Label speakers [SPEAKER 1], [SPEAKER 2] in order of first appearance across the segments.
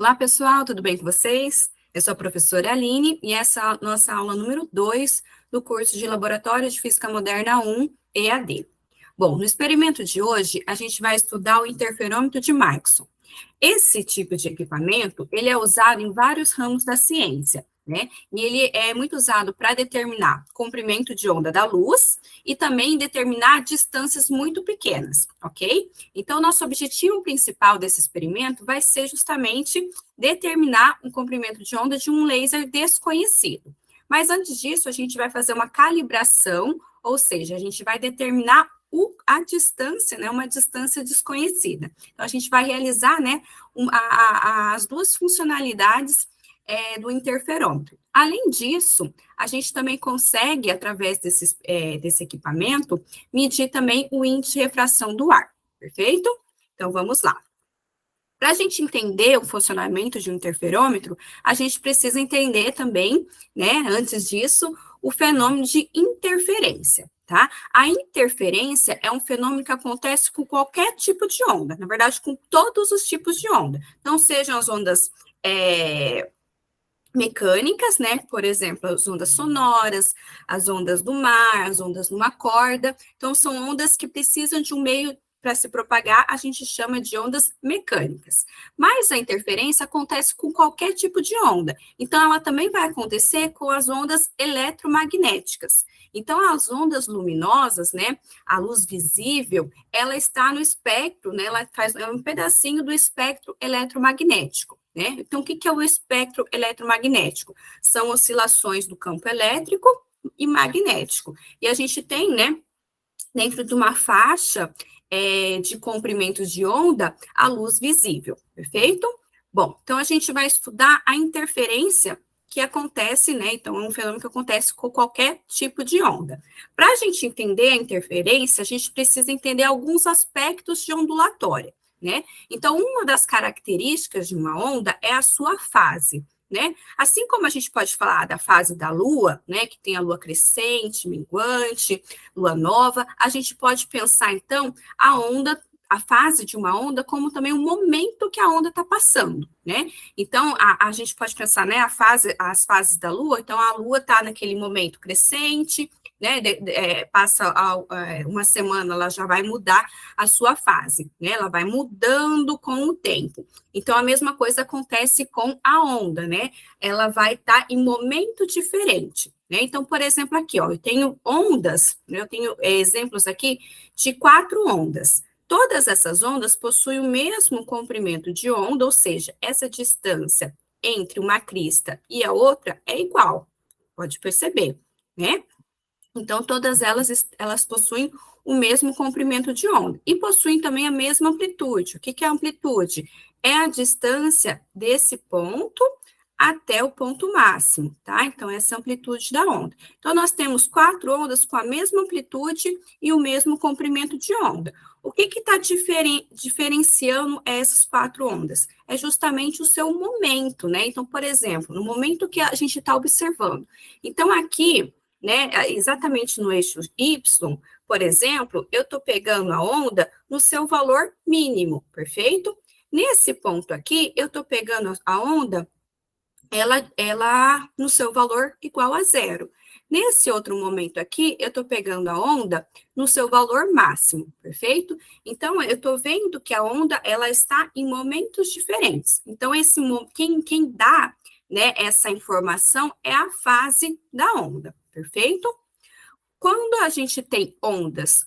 [SPEAKER 1] Olá, pessoal, tudo bem com vocês? Eu sou a professora Aline e essa é a nossa aula número 2 do curso de Laboratório de Física Moderna 1, EAD. Bom, no experimento de hoje, a gente vai estudar o interferômetro de Machson. Esse tipo de equipamento, ele é usado em vários ramos da ciência, né? E ele é muito usado para determinar comprimento de onda da luz e também determinar distâncias muito pequenas, ok? Então, nosso objetivo principal desse experimento vai ser justamente determinar um comprimento de onda de um laser desconhecido. Mas antes disso, a gente vai fazer uma calibração, ou seja, a gente vai determinar a distância, né, uma distância desconhecida. Então, a gente vai realizar, né, as duas funcionalidades do interferômetro. Além disso, a gente também consegue, através desse equipamento, medir também o índice de refração do ar, perfeito? Então, vamos lá. Para a gente entender o funcionamento de um interferômetro, a gente precisa entender também, né, antes disso, o fenômeno de interferência, tá? A interferência é um fenômeno que acontece com qualquer tipo de onda, na verdade, com todos os tipos de onda. Não sejam as ondas mecânicas, né? Por exemplo, as ondas sonoras, as ondas do mar, as ondas numa corda. Então, são ondas que precisam de um meio para se propagar, a gente chama de ondas mecânicas. Mas a interferência acontece com qualquer tipo de onda. Então, ela também vai acontecer com as ondas eletromagnéticas. Então, as ondas luminosas, né, a luz visível, ela está no espectro, né, ela faz um pedacinho do espectro eletromagnético. Né? Então, o que é o espectro eletromagnético? São oscilações do campo elétrico e magnético. E a gente tem, né, dentro de uma faixa de comprimento de onda, a luz visível, perfeito? Bom, então a gente vai estudar a interferência que acontece, né? Então, é um fenômeno que acontece com qualquer tipo de onda. Para a gente entender a interferência, a gente precisa entender alguns aspectos de ondulatória, né? Então, uma das características de uma onda é a sua fase, né? Assim como a gente pode falar da fase da Lua, né, que tem a Lua crescente, minguante, Lua nova, a gente pode pensar, então, a fase de uma onda, como também o momento que a onda está passando, né? Então, a gente pode pensar, né, as fases da Lua, então a Lua está naquele momento crescente, né, passa uma semana, ela já vai mudar a sua fase, né, ela vai mudando com o tempo. Então, a mesma coisa acontece com a onda, né, ela vai estar em momento diferente, né, então, por exemplo, aqui, ó, eu tenho ondas, né, eu tenho exemplos aqui de 4 ondas. Todas essas ondas possuem o mesmo comprimento de onda, ou seja, essa distância entre uma crista e a outra é igual, pode perceber, né? Então, todas elas possuem o mesmo comprimento de onda e possuem também a mesma amplitude. O que é a amplitude? É a distância desse ponto até o ponto máximo, tá? Então, essa é a amplitude da onda. Então, nós temos 4 ondas com a mesma amplitude e o mesmo comprimento de onda. O que está diferenciando essas 4 ondas? É justamente o seu momento, né? Então, por exemplo, no momento que a gente está observando. Então, aqui, né, exatamente no eixo Y, por exemplo, eu estou pegando a onda no seu valor mínimo, perfeito? Nesse ponto aqui, eu estou pegando a onda ela no seu valor igual a zero. Nesse outro momento aqui, eu estou pegando a onda no seu valor máximo, perfeito? Então, eu estou vendo que a onda, ela está em momentos diferentes. Então, quem dá, né, essa informação é a fase da onda, perfeito? Quando a gente tem ondas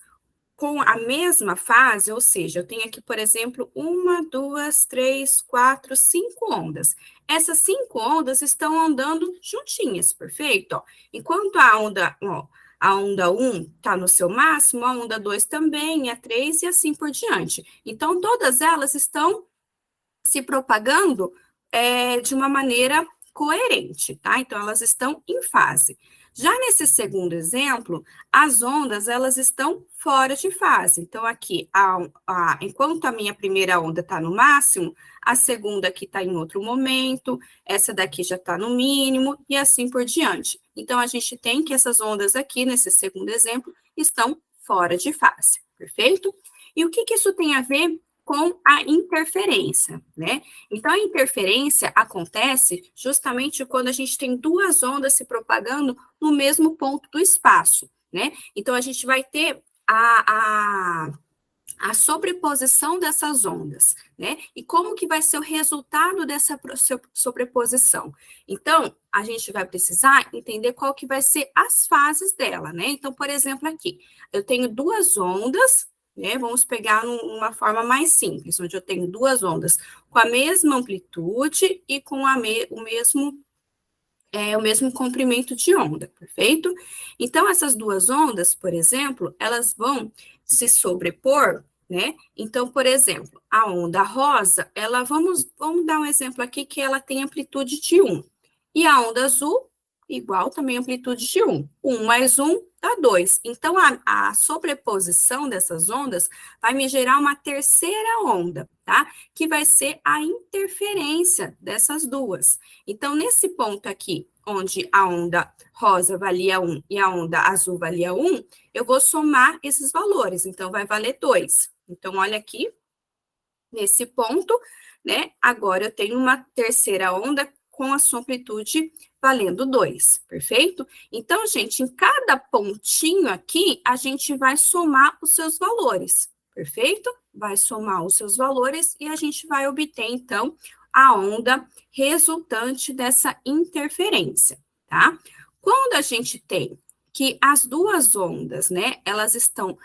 [SPEAKER 1] com a mesma fase, ou seja, eu tenho aqui, por exemplo, 1, 2, 3, 4, 5 ondas. Essas 5 ondas estão andando juntinhas, perfeito? Ó, enquanto a onda 1 está no seu máximo, a onda 2 também, a 3 e assim por diante. Então, todas elas estão se propagando de uma maneira coerente, tá? Então, elas estão em fase. Já nesse segundo exemplo, as ondas, elas estão fora de fase. Então, aqui, enquanto a minha primeira onda está no máximo, a segunda aqui está em outro momento, essa daqui já está no mínimo, e assim por diante. Então, a gente tem que essas ondas aqui, nesse segundo exemplo, estão fora de fase, perfeito? E o que isso tem a ver com a interferência, né? Então, a interferência acontece justamente quando a gente tem duas ondas se propagando no mesmo ponto do espaço, né? Então, a gente vai ter a sobreposição dessas ondas, né? E como que vai ser o resultado dessa sobreposição? Então, a gente vai precisar entender qual que vai ser as fases dela, né? Então, por exemplo, aqui, eu tenho duas ondas, né? Vamos pegar uma forma mais simples, onde eu tenho duas ondas com a mesma amplitude e com o mesmo comprimento de onda, perfeito? Então, essas duas ondas, por exemplo, elas vão se sobrepor, né? Então, por exemplo, a onda rosa, vamos dar um exemplo aqui que ela tem amplitude de 1. E a onda azul, igual também amplitude de 1. 1 mais 1 dá 2. Então, a sobreposição dessas ondas vai me gerar uma terceira onda, tá? Que vai ser a interferência dessas duas. Então, nesse ponto aqui, onde a onda rosa valia 1 e a onda azul valia 1, eu vou somar esses valores. Então, vai valer 2. Então, olha aqui, nesse ponto, né? Agora eu tenho uma terceira onda com a sua amplitude valendo 2, perfeito? Então, gente, em cada pontinho aqui, a gente vai somar os seus valores, perfeito? Vai somar os seus valores e a gente vai obter, então, a onda resultante dessa interferência, tá? Quando a gente tem que as duas ondas, né, elas estão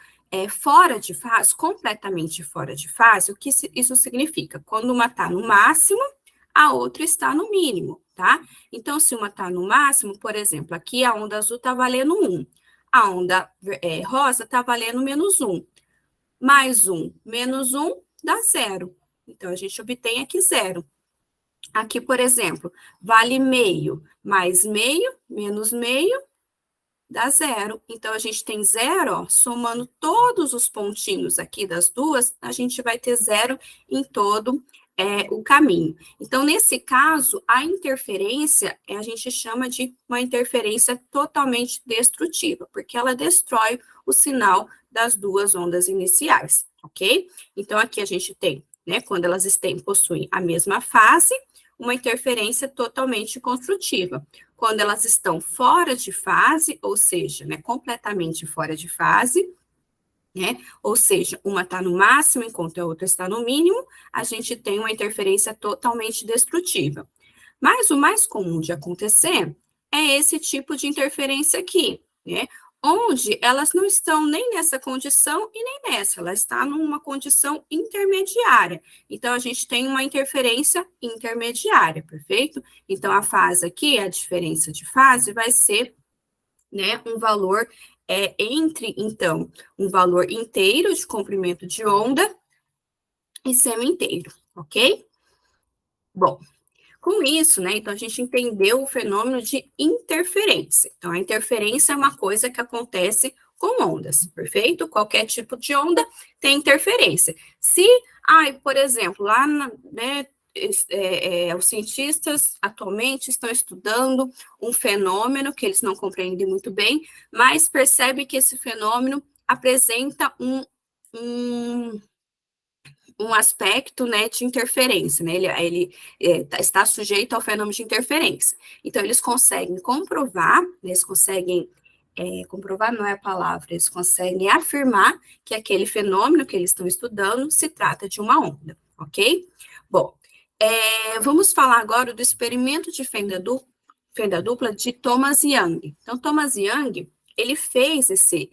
[SPEAKER 1] fora de fase, completamente fora de fase, o que isso significa? Quando uma está no máximo, a outra está no mínimo, tá? Então, se uma está no máximo, por exemplo, aqui a onda azul está valendo 1, a onda rosa está valendo menos 1. Mais 1 menos 1 dá 0. Então, a gente obtém aqui 0. Aqui, por exemplo, vale meio, mais meio, menos meio, dá 0. Então, a gente tem 0, ó, somando todos os pontinhos aqui das duas, a gente vai ter 0 em todo o caminho. Então, nesse caso, a interferência, a gente chama de uma interferência totalmente destrutiva, porque ela destrói o sinal das duas ondas iniciais, ok? Então, aqui a gente tem, né, quando elas possuem a mesma fase, uma interferência totalmente construtiva. Quando elas estão fora de fase, ou seja, né, completamente fora de fase, né, ou seja, uma está no máximo enquanto a outra está no mínimo, a gente tem uma interferência totalmente destrutiva. Mas o mais comum de acontecer é esse tipo de interferência aqui, né, onde elas não estão nem nessa condição e nem nessa, ela está numa condição intermediária. Então, a gente tem uma interferência intermediária, perfeito? Então, a fase aqui, a diferença de fase, vai ser, né, um valor entre, então, um valor inteiro de comprimento de onda e semi-inteiro, ok? Bom, com isso, né, então a gente entendeu o fenômeno de interferência. Então, a interferência é uma coisa que acontece com ondas, perfeito? Qualquer tipo de onda tem interferência. Se, por exemplo, lá, né, os cientistas atualmente estão estudando um fenômeno que eles não compreendem muito bem, mas percebe que esse fenômeno apresenta um aspecto, né, de interferência, né, ele está sujeito ao fenômeno de interferência. Então, eles conseguem comprovar, eles conseguem, comprovar não é a palavra, eles conseguem afirmar que aquele fenômeno que eles estão estudando se trata de uma onda, ok? Bom, vamos falar agora do experimento de fenda dupla de Thomas Young. Então, Thomas Young, ele fez esse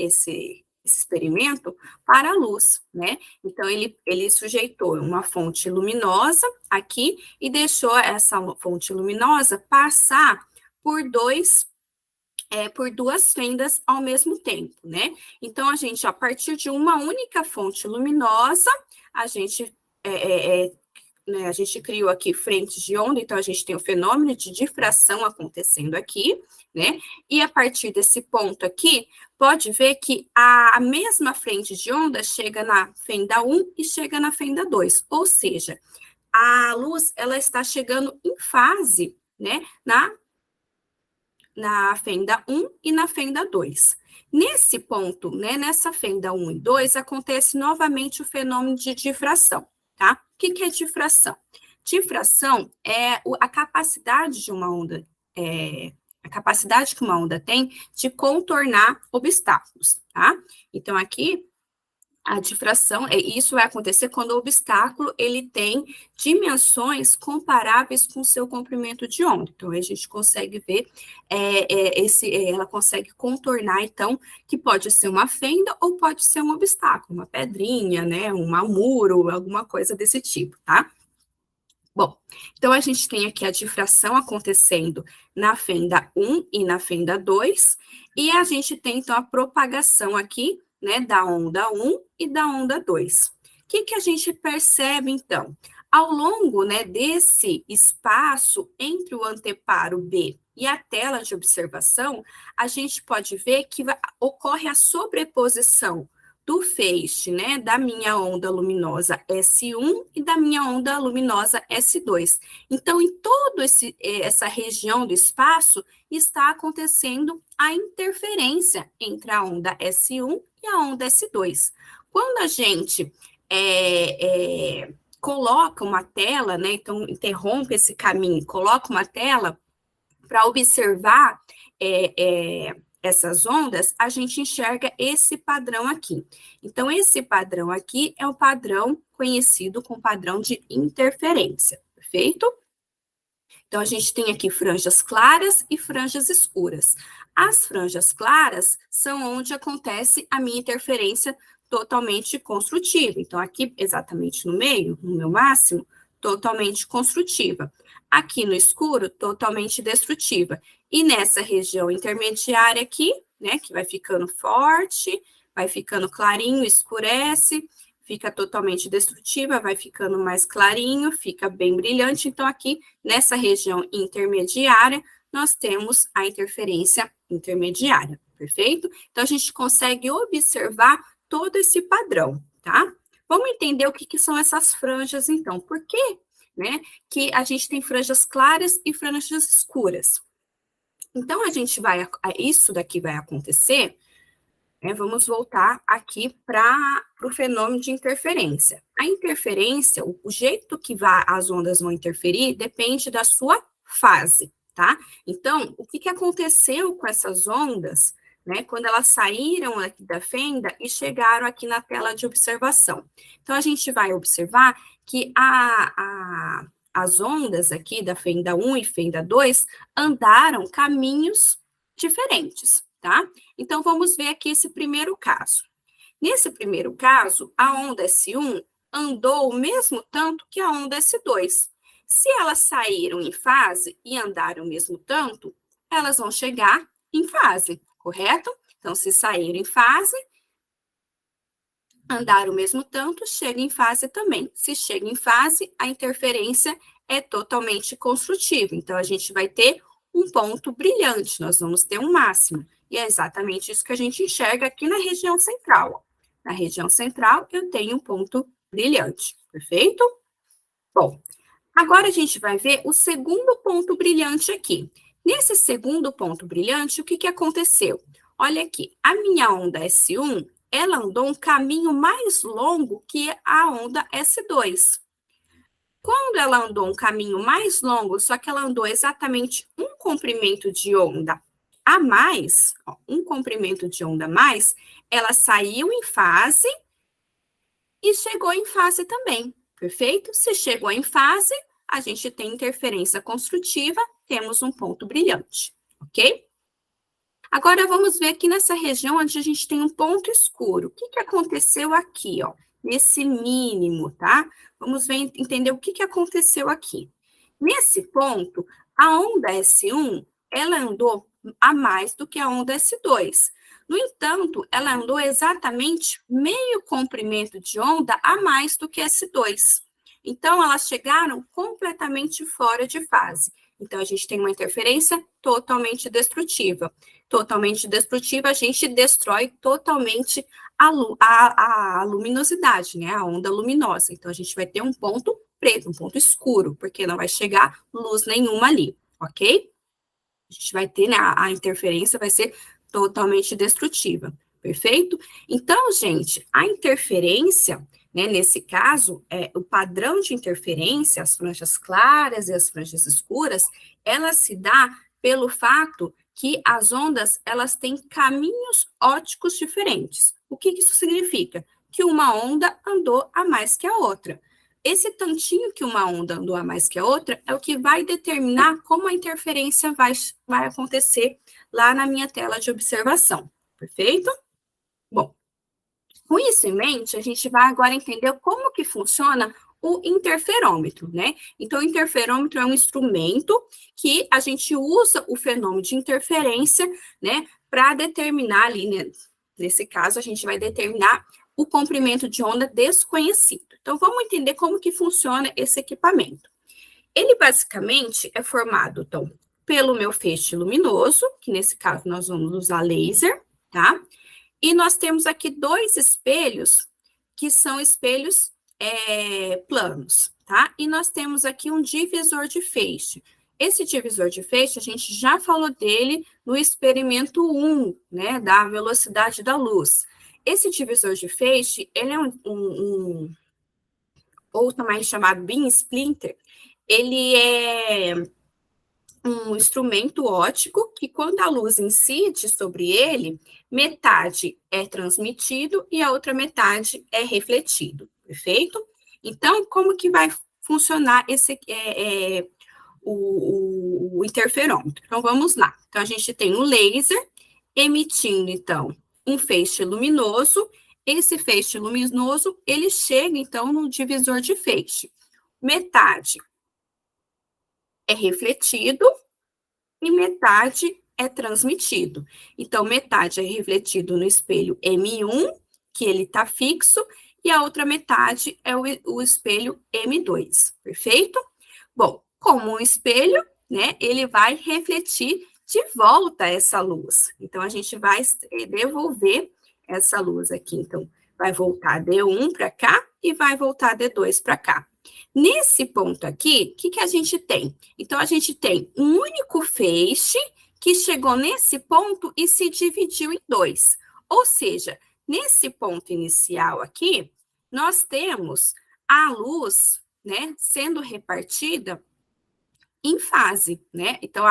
[SPEAKER 1] experimento para a luz, né? Então, ele sujeitou uma fonte luminosa aqui e deixou essa fonte luminosa passar por duas fendas ao mesmo tempo, né? Então, a partir de uma única fonte luminosa, a gente né, a gente criou aqui frentes de onda, então a gente tem o fenômeno de difração acontecendo aqui, né? E a partir desse ponto aqui, pode ver que a mesma frente de onda chega na fenda 1 e chega na fenda 2, ou seja, a luz, ela está chegando em fase, né, na fenda 1 e na fenda 2. Nesse ponto, né, nessa fenda 1 e 2, acontece novamente o fenômeno de difração. tá? O que é difração? Difração é a capacidade de uma onda, a capacidade que uma onda tem de contornar obstáculos, tá? Então, aqui, a difração, isso vai acontecer quando o obstáculo ele tem dimensões comparáveis com o seu comprimento de onda. Então, a gente consegue ver, ela consegue contornar, então, que pode ser uma fenda ou pode ser um obstáculo, uma pedrinha, né, um muro, alguma coisa desse tipo, tá? Bom, então a gente tem aqui a difração acontecendo na fenda 1 e na fenda 2, e a gente tem, então, a propagação aqui, né, da onda 1 e da onda 2. O que a gente percebe, então? Ao longo, né, desse espaço entre o anteparo B e a tela de observação, a gente pode ver que ocorre a sobreposição do feixe, né, da minha onda luminosa S1 e da minha onda luminosa S2. Então, em toda essa região do espaço, está acontecendo a interferência entre a onda S1 e a onda S2. Quando a gente coloca uma tela, né, então interrompe esse caminho, coloca uma tela para observar essas ondas, a gente enxerga esse padrão aqui. Então, esse padrão aqui é o padrão conhecido como padrão de interferência, perfeito? Então, a gente tem aqui franjas claras e franjas escuras. As franjas claras são onde acontece a minha interferência totalmente construtiva. Então, aqui, exatamente no meio, no meu máximo, totalmente construtiva. Aqui no escuro, totalmente destrutiva. E nessa região intermediária aqui, né, que vai ficando forte, vai ficando clarinho, escurece, fica totalmente destrutiva, vai ficando mais clarinho, fica bem brilhante. Então, aqui, nessa região intermediária, nós temos a interferência intermediária, perfeito? Então, a gente consegue observar todo esse padrão, tá? Vamos entender o que são essas franjas, então. Por que, né, que a gente tem franjas claras e franjas escuras? Então, isso daqui vai acontecer, vamos voltar aqui para o fenômeno de interferência. A interferência, o jeito que as ondas vão interferir, depende da sua fase, tá? Então, o que aconteceu com essas ondas, né, quando elas saíram aqui da fenda e chegaram aqui na tela de observação? Então, a gente vai observar que as ondas aqui da fenda 1 e fenda 2 andaram caminhos diferentes, tá? Então, vamos ver aqui esse primeiro caso. Nesse primeiro caso, a onda S1 andou o mesmo tanto que a onda S2. Se elas saíram em fase e andaram o mesmo tanto, elas vão chegar em fase, correto? Então, se saíram em fase, andar o mesmo tanto, chega em fase também. Se chega em fase, a interferência é totalmente construtiva. Então, a gente vai ter um ponto brilhante, nós vamos ter um máximo. E é exatamente isso que a gente enxerga aqui na região central. Na região central, eu tenho um ponto brilhante, perfeito? Bom, agora a gente vai ver o segundo ponto brilhante aqui. Nesse segundo ponto brilhante, o que aconteceu? Olha aqui, a minha onda S1, ela andou um caminho mais longo que a onda S2. Quando ela andou um caminho mais longo, só que ela andou exatamente um comprimento de onda a mais, um comprimento de onda a mais, ela saiu em fase e chegou em fase também, perfeito? Se chegou em fase, a gente tem interferência construtiva, temos um ponto brilhante, ok? Agora, vamos ver aqui nessa região onde a gente tem um ponto escuro. O que aconteceu aqui, ó? Nesse mínimo, tá? Vamos ver, entender o que aconteceu aqui. Nesse ponto, a onda S1, ela andou a mais do que a onda S2. No entanto, ela andou exatamente meio comprimento de onda a mais do que S2. Então, elas chegaram completamente fora de fase. Então, a gente tem uma interferência totalmente destrutiva. Totalmente destrutiva, a gente destrói totalmente a luminosidade, né? A onda luminosa. Então, a gente vai ter um ponto preto, um ponto escuro, porque não vai chegar luz nenhuma ali, ok? A gente vai ter, né, a interferência vai ser totalmente destrutiva, perfeito? Então, gente, a interferência, né? Nesse caso, o padrão de interferência, as franjas claras e as franjas escuras, ela se dá pelo fato que as ondas, elas têm caminhos ópticos diferentes. O que isso significa? Que uma onda andou a mais que a outra. Esse tantinho que uma onda andou a mais que a outra é o que vai determinar como a interferência vai acontecer lá na minha tela de observação. Perfeito? Bom, com isso em mente, a gente vai agora entender como que funciona o interferômetro, né? Então, o interferômetro é um instrumento que a gente usa o fenômeno de interferência, né, para determinar ali, né, nesse caso, a gente vai determinar o comprimento de onda desconhecido. Então, vamos entender como que funciona esse equipamento. Ele, basicamente, é formado, então, pelo meu feixe luminoso, que nesse caso nós vamos usar laser, tá? E nós temos aqui dois espelhos, que são espelhos planos, tá? E nós temos aqui um divisor de feixe. Esse divisor de feixe, a gente já falou dele no experimento 1, né, da velocidade da luz. Esse divisor de feixe, ele é ou também chamado beam splitter, ele é um instrumento óptico que, quando a luz incide sobre ele, metade é transmitido e a outra metade é refletido, perfeito? Então, como que vai funcionar o interferômetro? Então, vamos lá. Então, a gente tem um laser emitindo, então, um feixe luminoso. Esse feixe luminoso, ele chega, então, no divisor de feixe. Metade é refletido e metade é transmitido. Então, metade é refletido no espelho M1, que ele está fixo, e a outra metade é o espelho M2, perfeito? Bom, como um espelho, né, ele vai refletir de volta essa luz. Então, a gente vai devolver essa luz aqui. Então, vai voltar D1 para cá e vai voltar D2 para cá. Nesse ponto aqui, o que a gente tem? Então, a gente tem um único feixe que chegou nesse ponto e se dividiu em dois. Ou seja, nesse ponto inicial aqui, nós temos a luz, né, sendo repartida em fase, né? Então,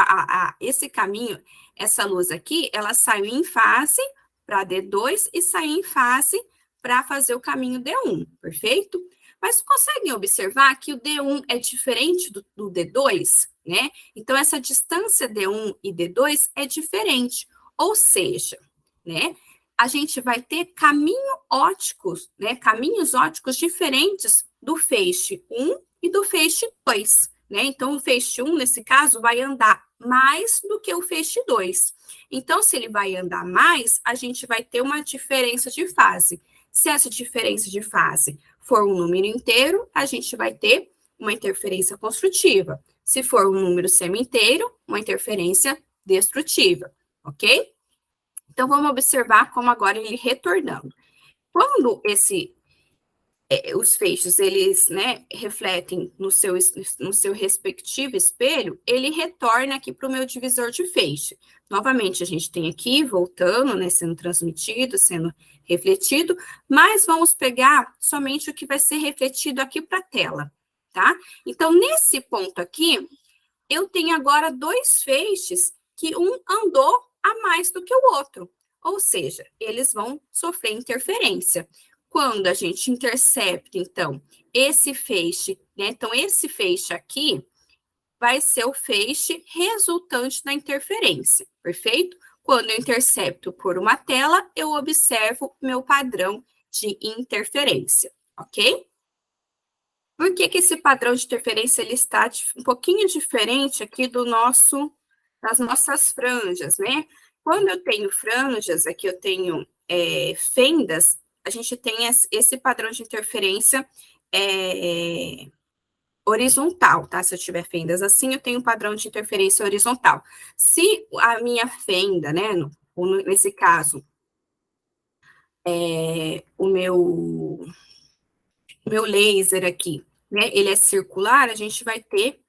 [SPEAKER 1] esse caminho, essa luz aqui, ela saiu em fase para D2 e saiu em fase para fazer o caminho D1, perfeito? Mas conseguem observar que o D1 é diferente do D2, né? Então, essa distância D1 e D2 é diferente. Ou seja, né? A gente vai ter caminhos ópticos, né? Caminhos ópticos diferentes do feixe 1 e do feixe 2. Né? Então, o feixe 1, nesse caso, vai andar mais do que o feixe 2. Então, se ele vai andar mais, a gente vai ter uma diferença de fase. Se essa diferença de fase for um número inteiro, a gente vai ter uma interferência construtiva. Se for um número semi-inteiro, uma interferência destrutiva, ok? Então, vamos observar como agora ele retornando. Quando os feixes, eles, né, refletem no seu respectivo espelho, ele retorna aqui para o meu divisor de feixe. Novamente, a gente tem aqui, voltando, né, sendo transmitido, sendo refletido, mas vamos pegar somente o que vai ser refletido aqui para a tela, tá? Então, nesse ponto aqui, eu tenho agora dois feixes que um andou a mais do que o outro, ou seja, eles vão sofrer interferência. Quando a gente intercepta, então, esse feixe, né? Então, esse feixe aqui vai ser o feixe resultante da interferência, perfeito? Quando eu intercepto por uma tela, eu observo meu padrão de interferência, ok? Por que esse padrão de interferência ele está um pouquinho diferente aqui das nossas franjas, né? Quando eu tenho franjas, aqui eu tenho fendas, a gente tem esse padrão de interferência horizontal, tá? Se eu tiver fendas assim, eu tenho um padrão de interferência horizontal. Se a minha fenda, né, nesse caso, o meu laser aqui, né, ele é circular, a gente vai ter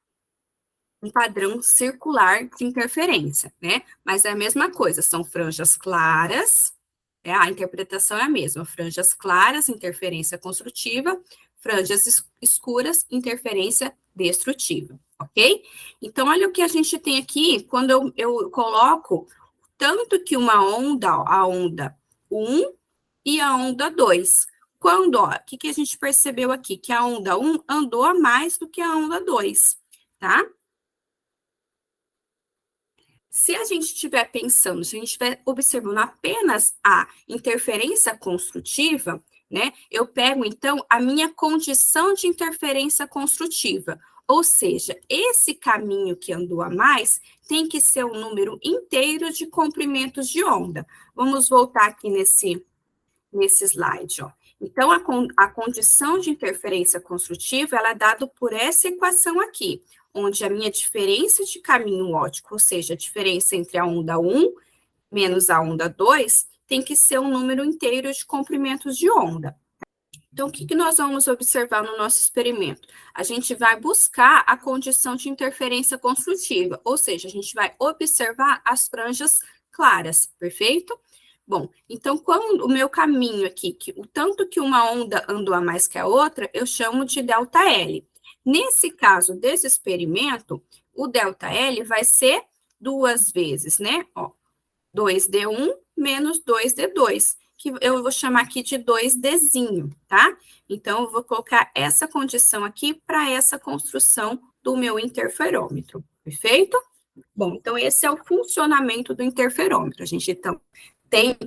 [SPEAKER 1] um padrão circular de interferência, né? Mas é a mesma coisa, são franjas claras A interpretação é a mesma, franjas claras, interferência construtiva, franjas escuras, interferência destrutiva, ok? Então, olha o que a gente tem aqui, quando eu coloco tanto que uma onda, a onda 1 e a onda 2. Quando, ó, o que a gente percebeu aqui? Que a onda 1 andou a mais do que a onda 2, tá? Se a gente estiver pensando, se a gente estiver observando apenas a interferência construtiva, né, eu pego, então, a minha condição de interferência construtiva, ou seja, esse caminho que andou a mais tem que ser um número inteiro de comprimentos de onda. Vamos voltar aqui nesse slide, ó. Então, a condição de interferência construtiva, ela é dada por essa equação aqui, onde a minha diferença de caminho óptico, ou seja, a diferença entre a onda 1 menos a onda 2, tem que ser um número inteiro de comprimentos de onda. Então, o que nós vamos observar no nosso experimento? A gente vai buscar a condição de interferência construtiva, ou seja, a gente vai observar as franjas claras, perfeito? Bom, então, quando o meu caminho aqui, o tanto que uma onda andou a mais que a outra, eu chamo de ΔL. Nesse caso desse experimento, o ΔL vai ser 2 vezes, né? Ó, 2D1 menos 2D2, que eu vou chamar aqui de 2Dzinho, tá? Então, eu vou colocar essa condição aqui para essa construção do meu interferômetro, perfeito? Bom, então esse é o funcionamento do interferômetro. A gente, então, tem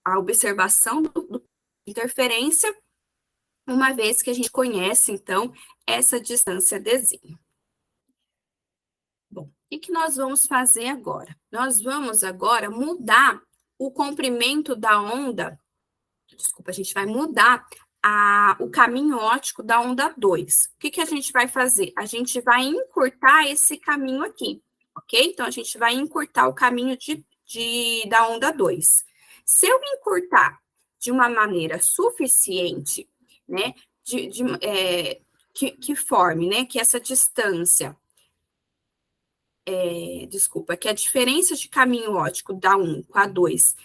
[SPEAKER 1] a observação do interferência, uma vez que a gente conhece, então, essa distância Dzinho. Bom, o que nós vamos fazer agora? Nós vamos agora mudar o comprimento da onda, desculpa, a gente vai mudar o caminho óptico da onda 2. O que a gente vai fazer? A gente vai encurtar esse caminho aqui, ok? Então, a gente vai encurtar o caminho da onda 2. Se eu encurtar de uma maneira suficiente, né, que forme, né, que essa distância, que a diferença de caminho óptico da 1 com a 2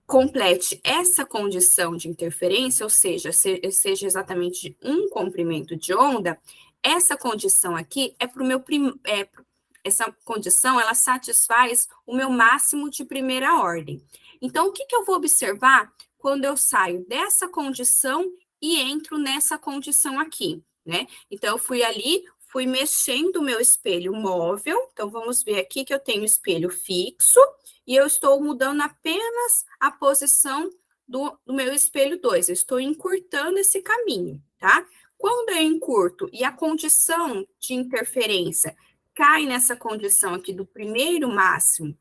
[SPEAKER 1] complete essa condição de interferência, ou seja, seja exatamente um comprimento de onda, essa condição aqui é para o meu essa condição, ela satisfaz o meu máximo de primeira ordem. Então, o que eu vou observar quando eu saio dessa condição e entro nessa condição aqui, né? Então, eu fui mexendo o meu espelho móvel. Então, vamos ver aqui que eu tenho espelho fixo e eu estou mudando apenas a posição do meu espelho 2. Eu estou encurtando esse caminho, tá? Quando eu encurto e a condição de interferência cai nessa condição aqui do primeiro máximo,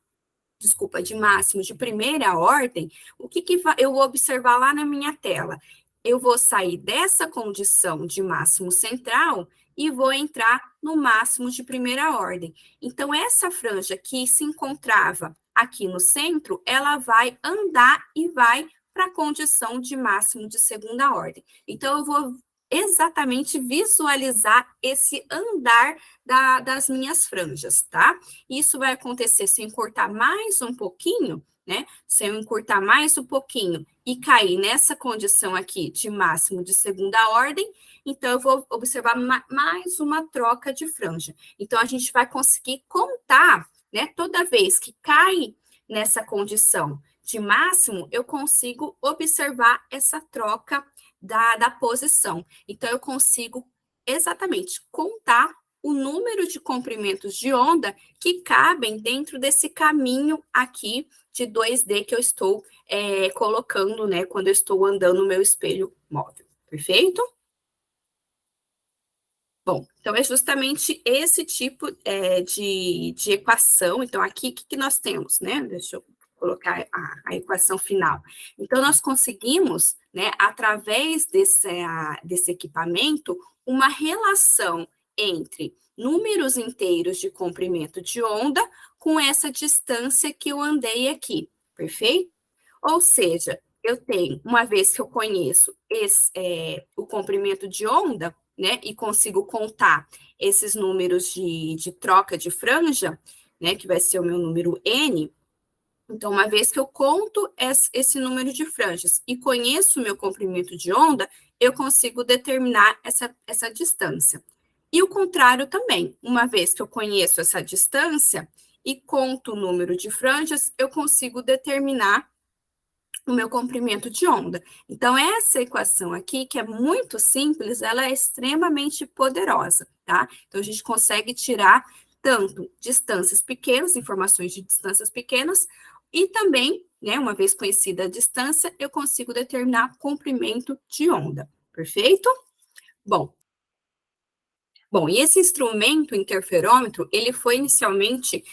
[SPEAKER 1] de máximo de primeira ordem, o que eu vou observar lá na minha tela? Eu vou sair dessa condição de máximo central e vou entrar no máximo de primeira ordem. Então, essa franja que se encontrava aqui no centro, ela vai andar e vai para a condição de máximo de segunda ordem. Então, eu vou exatamente visualizar esse andar das minhas franjas, tá? Isso vai acontecer se eu encurtar mais um pouquinho, né? Se eu encurtar mais um pouquinho e cair nessa condição aqui de máximo de segunda ordem, então eu vou observar mais uma troca de franja. Então, a gente vai conseguir contar, né? Toda vez que cai nessa condição de máximo, eu consigo observar essa troca da posição. Então, eu consigo exatamente contar o número de comprimentos de onda que cabem dentro desse caminho aqui de 2D que eu estou colocando, né, quando eu estou andando no meu espelho móvel. Perfeito? Bom, então é justamente esse tipo de equação. Então, aqui, o que nós temos, né? Deixa eu colocar a equação final. Então, nós conseguimos, né, através desse equipamento, uma relação entre números inteiros de comprimento de onda com essa distância que eu andei aqui, perfeito? Ou seja, eu tenho, uma vez que eu conheço o comprimento de onda, né, e consigo contar esses números de troca de franja, né, que vai ser o meu número N, Então, uma vez que eu conto esse número de franjas e conheço o meu comprimento de onda, eu consigo determinar essa distância. E o contrário também, uma vez que eu conheço essa distância e conto o número de franjas, eu consigo determinar o meu comprimento de onda. Então, essa equação aqui, que é muito simples, ela é extremamente poderosa, tá? Então, a gente consegue tirar tanto distâncias pequenas, informações de distâncias pequenas, e também, né, uma vez conhecida a distância, eu consigo determinar comprimento de onda. Perfeito? Bom, e esse instrumento interferômetro, ele foi inicialmente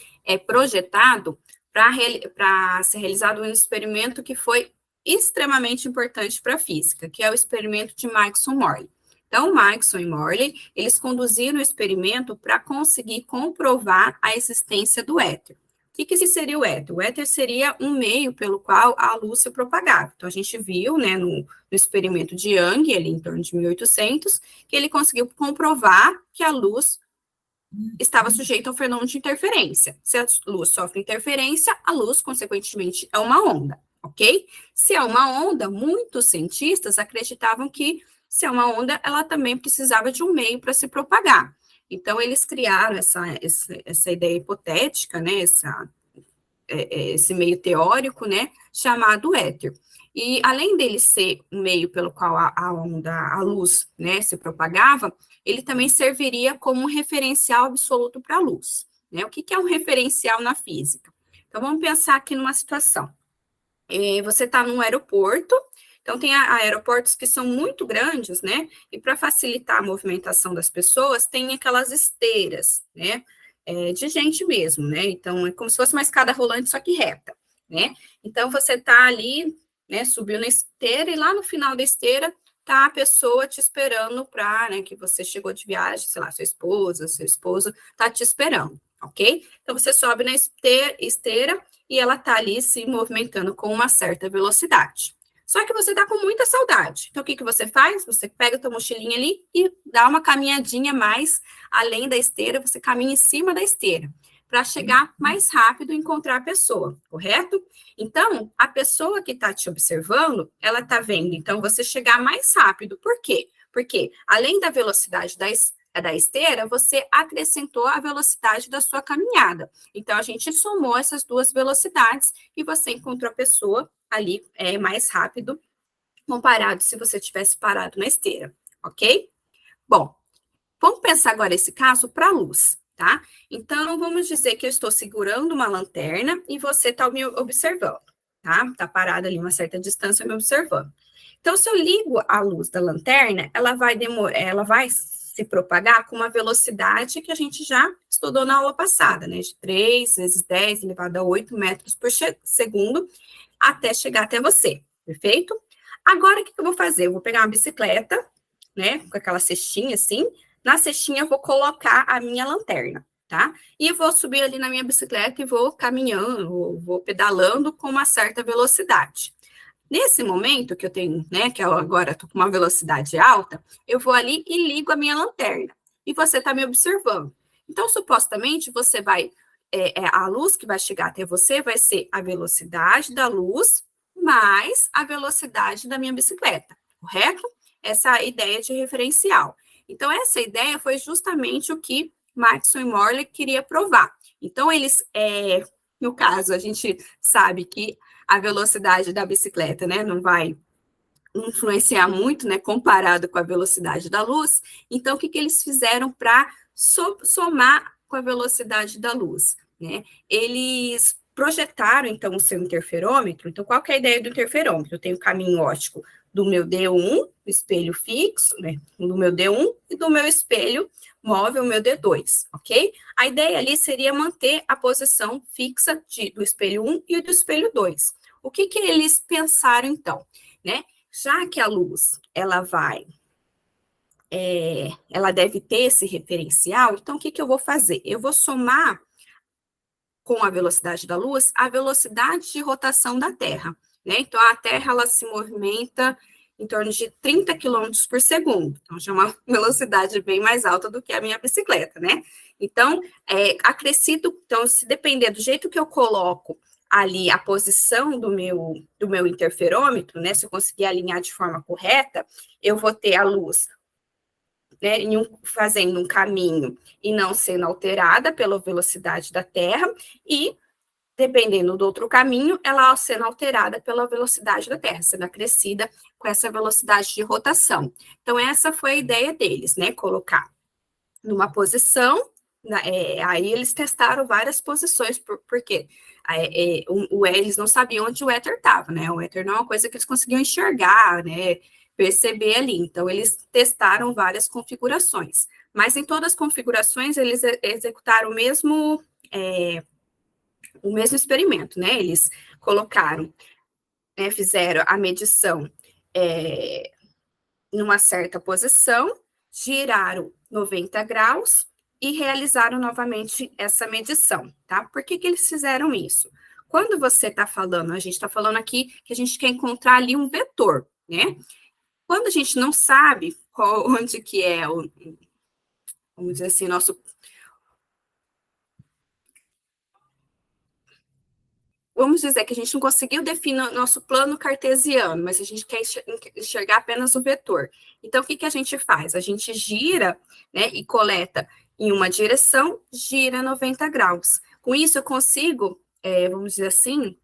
[SPEAKER 1] projetado para ser realizado um experimento que foi extremamente importante para a física, que é o experimento de Mixon-Morley. Então, Mixon e Morley, eles conduziram o experimento para conseguir comprovar a existência do éter. O que seria o éter? O éter seria um meio pelo qual a luz se propagava. Então, a gente viu, né, no experimento de Young, ali em torno de 1800, que ele conseguiu comprovar que a luz estava sujeita ao fenômeno de interferência. Se a luz sofre interferência, a luz, consequentemente, é uma onda, ok? Se é uma onda, muitos cientistas acreditavam que, se é uma onda, ela também precisava de um meio para se propagar. Então, eles criaram essa ideia hipotética, né, esse meio teórico, né, chamado éter. E além dele ser um meio pelo qual a onda, a luz, né, se propagava, ele também serviria como um referencial absoluto para a luz. Né? O que é um referencial na física? Então, vamos pensar aqui numa situação. Você está num aeroporto, então tem aeroportos que são muito grandes, né? E para facilitar a movimentação das pessoas, tem aquelas esteiras, né? De gente mesmo, né? Então, é como se fosse uma escada rolante, só que reta, né? Então, você está ali, né? Subiu na esteira e lá no final da esteira tá a pessoa te esperando para, né? Que você chegou de viagem, sei lá, sua esposa, seu esposo tá te esperando, ok? Então, você sobe na esteira e ela tá ali se movimentando com uma certa velocidade. Só que você tá com muita saudade. Então, o que você faz? Você pega a tua mochilinha ali e dá uma caminhadinha mais além da esteira, você caminha em cima da esteira, para chegar mais rápido e encontrar a pessoa, correto? Então, a pessoa que está te observando, ela está vendo, então, você chegar mais rápido. Por quê? Porque, além da velocidade da esteira, você acrescentou a velocidade da sua caminhada. Então, a gente somou essas duas velocidades e você encontrou a pessoa ali mais rápido, comparado se você tivesse parado na esteira, ok? Bom, vamos pensar agora esse caso para a luz, tá? Então, vamos dizer que eu estou segurando uma lanterna e você está me observando, tá? Está parada ali uma certa distância me observando. Então, se eu ligo a luz da lanterna, ela vai se propagar com uma velocidade que a gente já estudou na aula passada, né? De 3 vezes 10 elevado a 8 metros por segundo, até chegar até você, perfeito? Agora, o que eu vou fazer? Eu vou pegar uma bicicleta, né? Com aquela cestinha assim. Na cestinha, eu vou colocar a minha lanterna, tá? E vou subir ali na minha bicicleta e vou caminhando, vou pedalando com uma certa velocidade. Nesse momento que eu tenho, né, que eu agora estou com uma velocidade alta, eu vou ali e ligo a minha lanterna. E você está me observando. Então, supostamente, você vai, a luz que vai chegar até você vai ser a velocidade da luz mais a velocidade da minha bicicleta, correto? Essa é a ideia de referencial. Então, essa ideia foi justamente o que Maxwell e Morley queria provar. Então, eles, no caso, a gente sabe que a velocidade da bicicleta, né, não vai influenciar muito, né, comparado com a velocidade da luz. Então, o que eles fizeram para somar com a velocidade da luz, né? Eles projetaram, então, o seu interferômetro. Então, qual que é a ideia do interferômetro? Eu tenho o caminho óptico do meu D1, espelho fixo, né, do meu D1 e do meu espelho móvel, meu D2, ok? A ideia ali seria manter a posição fixa do espelho 1 e do espelho 2. O que eles pensaram, então, né? Já que a luz, ela deve ter esse referencial, então o que eu vou fazer? Eu vou somar com a velocidade da luz a velocidade de rotação da Terra, né? Então, a Terra, ela se movimenta em torno de 30 km por segundo, então já é uma velocidade bem mais alta do que a minha bicicleta, né? Então, acrescido, então, se depender do jeito que eu coloco ali a posição do meu interferômetro, né, se eu conseguir alinhar de forma correta, eu vou ter a luz, né, fazendo um caminho e não sendo alterada pela velocidade da Terra, e, dependendo do outro caminho, ela sendo alterada pela velocidade da Terra, sendo acrescida com essa velocidade de rotação. Então, essa foi a ideia deles, né, colocar numa posição, aí eles testaram várias posições, porque eles não sabiam onde o éter estava, né? O éter não é uma coisa que eles conseguiam enxergar, né? Perceber ali. Então, eles testaram várias configurações. Mas em todas as configurações, eles executaram o mesmo experimento, né? Eles colocaram, né, fizeram a medição numa certa posição, giraram 90 graus e realizaram novamente essa medição, tá? Por que eles fizeram isso? Quando você está falando, a gente está falando aqui que a gente quer encontrar ali um vetor, né? Quando a gente não sabe onde que é vamos dizer assim, vamos dizer que a gente não conseguiu definir o nosso plano cartesiano, mas a gente quer enxergar apenas o vetor. Então, o que a gente faz? A gente gira, né, e coleta em uma direção, gira 90 graus. Com isso, eu consigo, vamos dizer assim,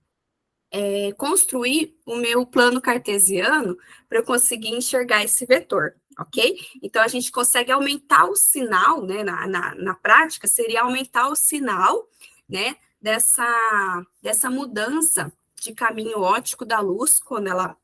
[SPEAKER 1] construir o meu plano cartesiano para eu conseguir enxergar esse vetor, ok? Então, a gente consegue aumentar o sinal, né, na prática, seria aumentar o sinal, né, dessa mudança de caminho óptico da luz, quando ela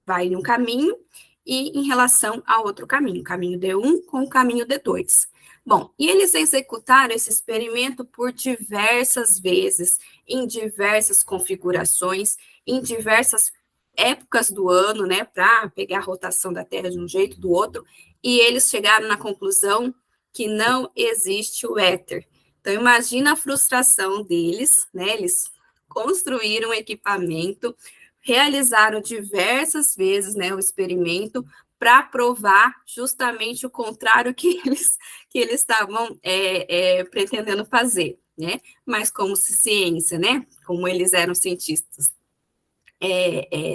[SPEAKER 1] vai em um caminho, e em relação a outro caminho, caminho D1 com o caminho D2. Bom, e eles executaram esse experimento por diversas vezes, em diversas configurações, em diversas épocas do ano, né, para pegar a rotação da Terra de um jeito ou do outro, e eles chegaram na conclusão que não existe o éter. Então, imagina a frustração deles, né, eles construíram um equipamento, realizaram diversas vezes, né, o experimento para provar justamente o contrário que eles estavam pretendendo fazer, né? Mas como ciência, né? Como eles eram cientistas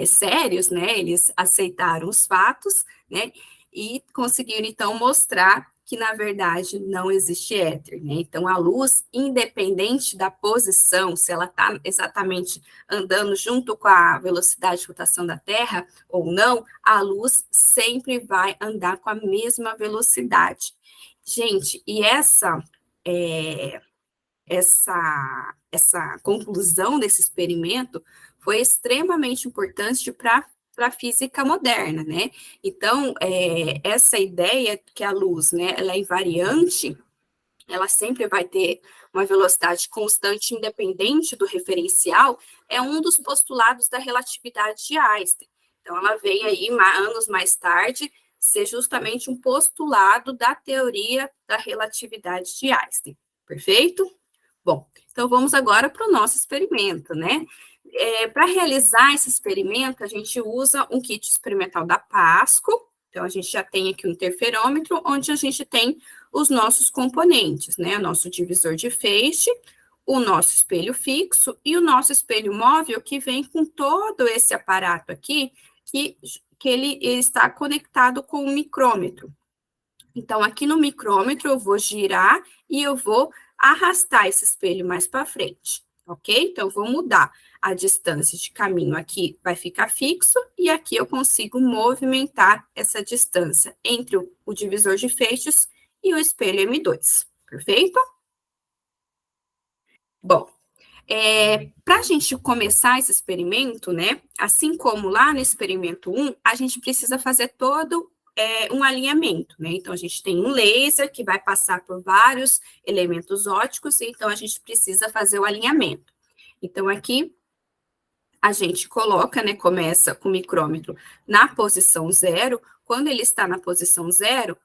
[SPEAKER 1] sérios, né? Eles aceitaram os fatos, né? E conseguiram então mostrar que na verdade não existe éter, né? Então a luz, independente da posição, se ela está exatamente andando junto com a velocidade de rotação da Terra ou não, a luz sempre vai andar com a mesma velocidade. Gente, e essa conclusão desse experimento foi extremamente importante para a física moderna, né? Então, essa ideia que a luz, né, ela é invariante, ela sempre vai ter uma velocidade constante, independente do referencial, é um dos postulados da relatividade de Einstein. Então, ela veio aí, anos mais tarde, ser justamente um postulado da teoria da relatividade de Einstein. Perfeito? Bom, então vamos agora para o nosso experimento, né? Para realizar esse experimento, a gente usa um kit experimental da PASCO. Então, a gente já tem aqui o interferômetro, onde a gente tem os nossos componentes, né? O nosso divisor de feixe, o nosso espelho fixo e o nosso espelho móvel, que vem com todo esse aparato aqui, que ele está conectado com o micrômetro. Então, aqui no micrômetro, eu vou girar e eu vou arrastar esse espelho mais para frente, ok? Então, eu vou mudar a distância de caminho aqui, vai ficar fixo, e aqui eu consigo movimentar essa distância entre o divisor de feixes e o espelho M2, perfeito? Bom, para a gente começar esse experimento, né, assim como lá no experimento 1, a gente precisa fazer todo um alinhamento, né? Então, a gente tem um laser que vai passar por vários elementos ópticos, então a gente precisa fazer o alinhamento. Então, aqui a gente coloca, né, começa com o micrômetro na posição 0. Quando ele está na posição 0,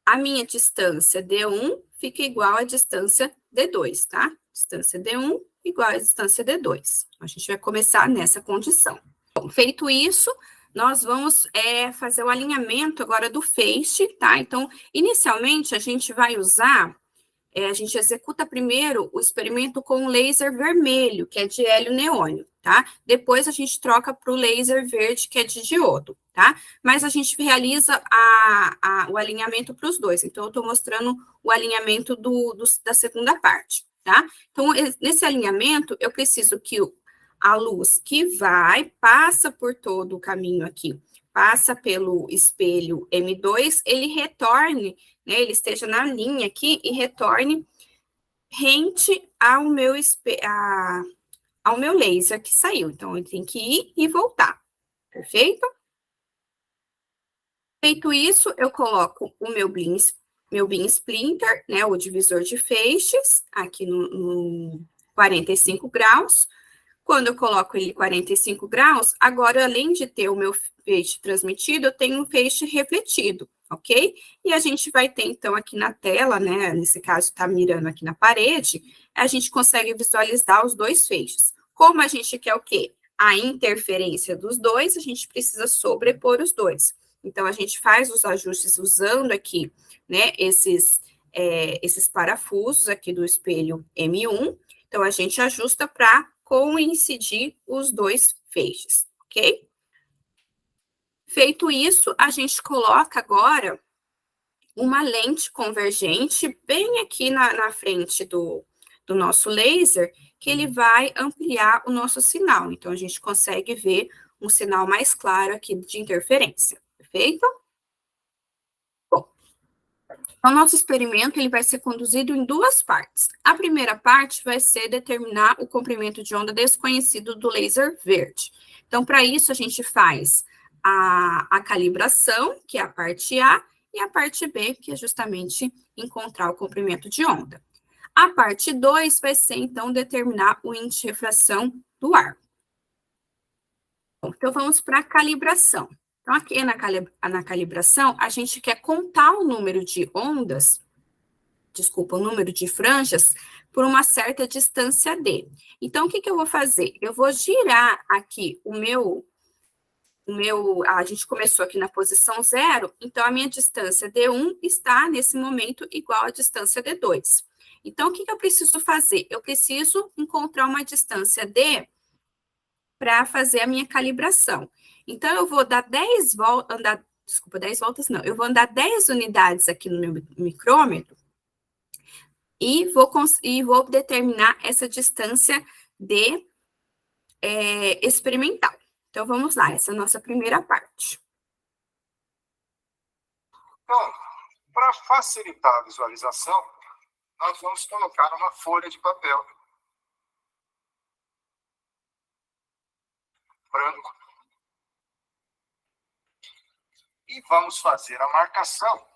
[SPEAKER 1] a minha distância D1 fica igual à distância D2, tá? Distância D1 igual à distância D2. A gente vai começar nessa condição. Bom, feito isso, nós vamos fazer o alinhamento agora do feixe, tá? Então, inicialmente, a gente vai usar a gente executa primeiro o experimento com o laser vermelho, que é de hélio neônio, tá? Depois a gente troca para o laser verde, que é de diodo, tá? Mas a gente realiza o alinhamento para os dois. Então, eu estou mostrando o alinhamento da segunda parte, tá? Então, nesse alinhamento, eu preciso que a luz que passa por todo o caminho aqui, passa pelo espelho M2, ele retorne, né, ele esteja na linha aqui e retorne rente ao meu laser que saiu. Então, ele tem que ir e voltar, perfeito? Feito isso, eu coloco o meu beam splitter, né, o divisor de feixes, aqui no 45 graus. Quando eu coloco ele 45 graus, agora, além de ter o meu feixe transmitido, eu tenho um feixe refletido, ok? E a gente vai ter, então, aqui na tela, né, nesse caso, está mirando aqui na parede, a gente consegue visualizar os dois feixes. Como a gente quer o quê? A interferência dos dois, a gente precisa sobrepor os dois. Então, a gente faz os ajustes usando aqui, né, esses parafusos aqui do espelho M1. Então, a gente ajusta para coincidir os dois feixes, ok? Feito isso, a gente coloca agora uma lente convergente bem aqui na frente do nosso laser, que ele vai ampliar o nosso sinal. Então, a gente consegue ver um sinal mais claro aqui de interferência, perfeito? Bom, o nosso experimento ele vai ser conduzido em duas partes. A primeira parte vai ser determinar o comprimento de onda desconhecido do laser verde. Então, para isso, a gente faz a calibração, que é a parte A, e a parte B, que é justamente encontrar o comprimento de onda. A parte 2 vai ser, então, determinar o índice de refração do ar. Então, vamos para a calibração. Então, aqui na calibração, a gente quer contar o número de ondas, o número de franjas, por uma certa distância D. Então, o que eu vou fazer? Eu vou girar aqui a gente começou aqui na posição 0, então a minha distância D1 está, nesse momento, igual à distância D2. Então, o que eu preciso fazer? Eu preciso encontrar uma distância D para fazer a minha calibração. Então, eu vou dar 10 voltas, 10 voltas não, eu vou andar 10 unidades aqui no meu micrômetro e vou determinar essa distância de experimental. Então, vamos lá, essa é a nossa primeira parte.
[SPEAKER 2] Então, para facilitar a visualização, nós vamos colocar uma folha de papel branco e vamos fazer a marcação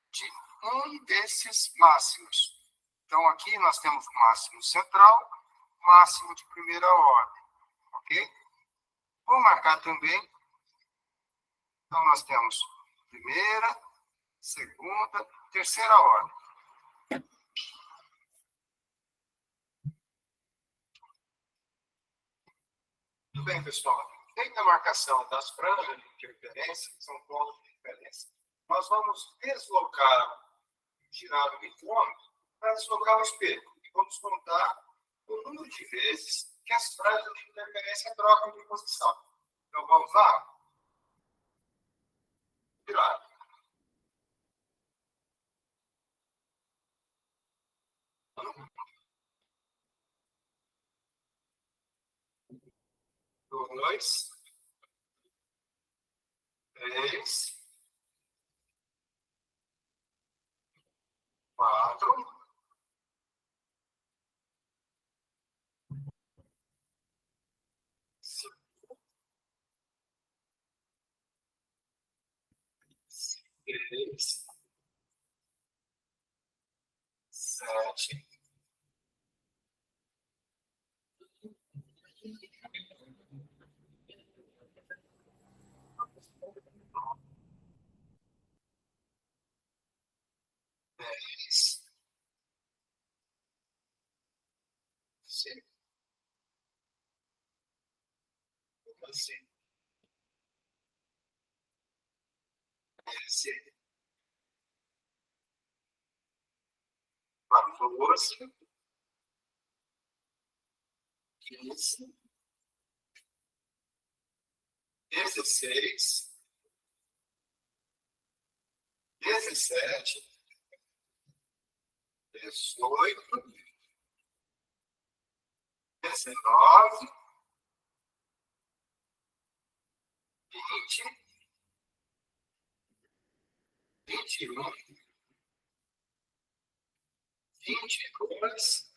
[SPEAKER 2] de um desses máximos. Então, aqui nós temos o máximo central, máximo de primeira ordem, ok? Vou marcar também. Então, nós temos primeira, segunda, terceira ordem. Tudo bem, pessoal? Feita a marcação das franjas de interferência, que são pontos de interferência, nós vamos girar o micrômetro para deslocar o espelho. E vamos contar o número de vezes que as franjas de interferência trocam de posição. Então, vamos lá? Girar. Dois, três, quatro, cinco, seis, sete, 10, 11, 13, 12, 15, 16, 17, 18, 19, 20, 21, 22,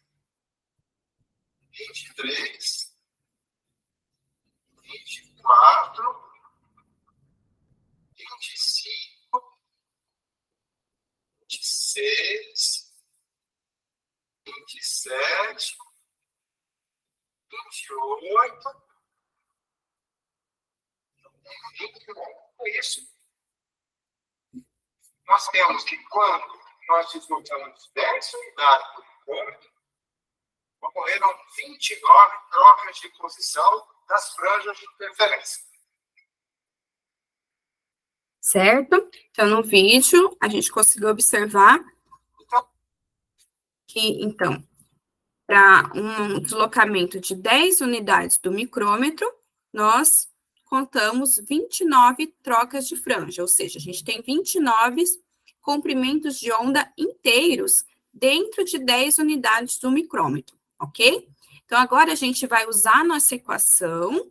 [SPEAKER 2] 23, 24, 25, 26, 27, 28, 29. É isso. Nós temos que, quando nós deslocamos 10 unidades por micrômetro, ocorreram 29 trocas de posição das franjas de interferência.
[SPEAKER 1] Certo? Então, no vídeo, a gente conseguiu observar que, então, para um deslocamento de 10 unidades do micrômetro, nós contamos 29 trocas de franja, ou seja, a gente tem 29 comprimentos de onda inteiros dentro de 10 unidades do micrômetro, ok? Então, agora a gente vai usar a nossa equação,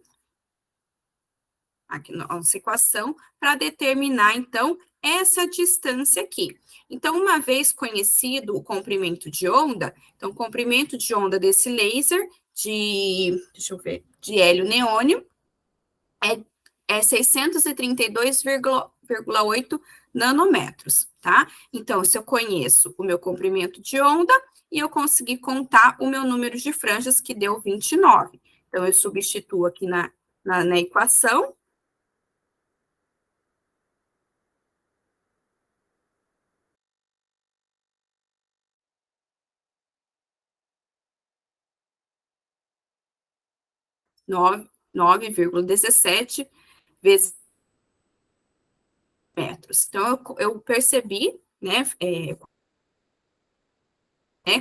[SPEAKER 1] aqui nossa equação, para determinar, então, essa distância aqui. Então, uma vez conhecido o comprimento de onda, então, o comprimento de onda desse laser deixa eu ver, de hélio neônio é 632,8 nanômetros, tá? Então, se eu conheço o meu comprimento de onda, e eu consegui contar o meu número de franjas, que deu 29. Então, eu substituo aqui na equação, 9,17 vezes metros. Então, eu percebi, né,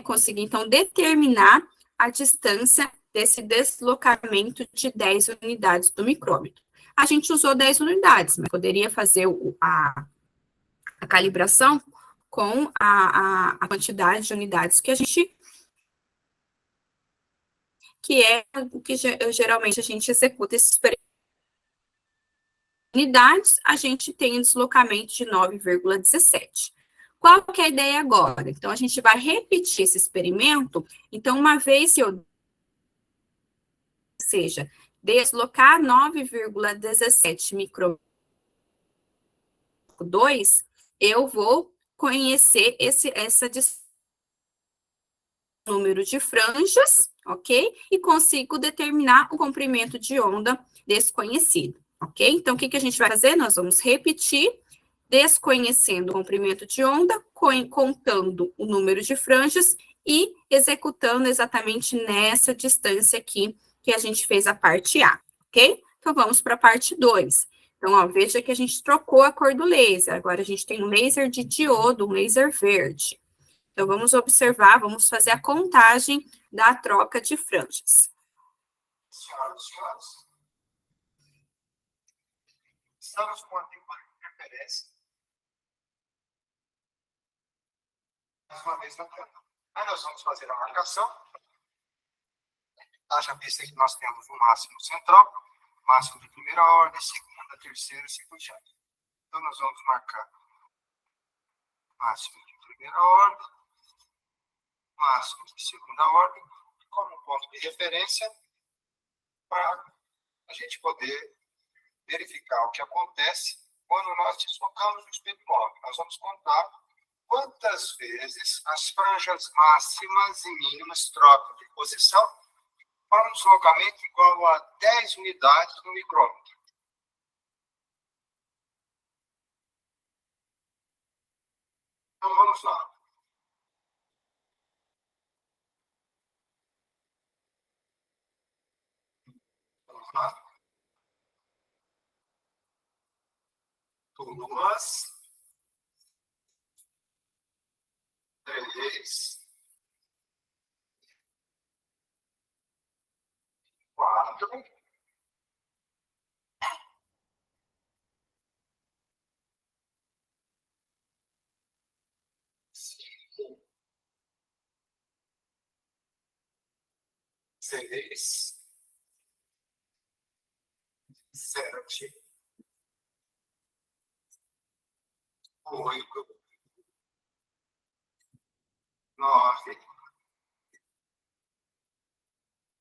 [SPEAKER 1] consegui, então, determinar a distância desse deslocamento de 10 unidades do micrômetro. A gente usou 10 unidades, mas poderia fazer a calibração com a quantidade de unidades que a gente, que é o que geralmente a gente executa esses unidades, a gente tem um deslocamento de 9,17. Qual que é a ideia agora? Então, a gente vai repetir esse experimento. Então, uma vez que eu seja deslocar 9,17 micrômetros 2, eu vou conhecer essa número de franjas, ok? E consigo determinar o comprimento de onda desconhecido, ok? Então, o que a gente vai fazer? Nós vamos repetir, desconhecendo o comprimento de onda, contando o número de franjas e executando exatamente nessa distância aqui que a gente fez a parte A, ok? Então, vamos para a parte 2. Então, ó, veja que a gente trocou a cor do laser. Agora, a gente tem um laser de diodo, um laser verde. Então, vamos observar, vamos fazer a contagem da troca de franjas.
[SPEAKER 2] Senhoras e senhores, estamos com a tempo de interferência. Mais uma vez na tela. Aí nós vamos fazer a marcação. Haja vista que nós temos um máximo central, máximo de primeira ordem, segunda, terceira e assim por diante. Então, nós vamos marcar máximo de primeira ordem, máximo de segunda ordem, como ponto de referência, para a gente poder verificar o que acontece quando nós deslocamos o espelho móvel. Nós vamos contar quantas vezes as franjas máximas e mínimas trocam de posição para um deslocamento igual a 10 unidades no micrômetro. Então, vamos lá. Vamos lá. 2, 3, 4, 5, 6, 7, 8, 9,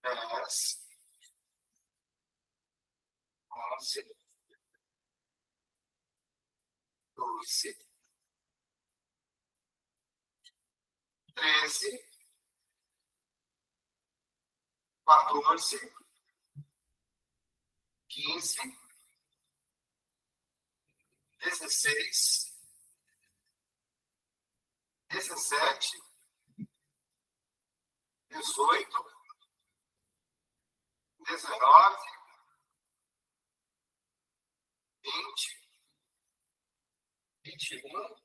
[SPEAKER 2] 10, 11, 12, 13, 14, 15, 16, 17, 18, 19, 20, 21,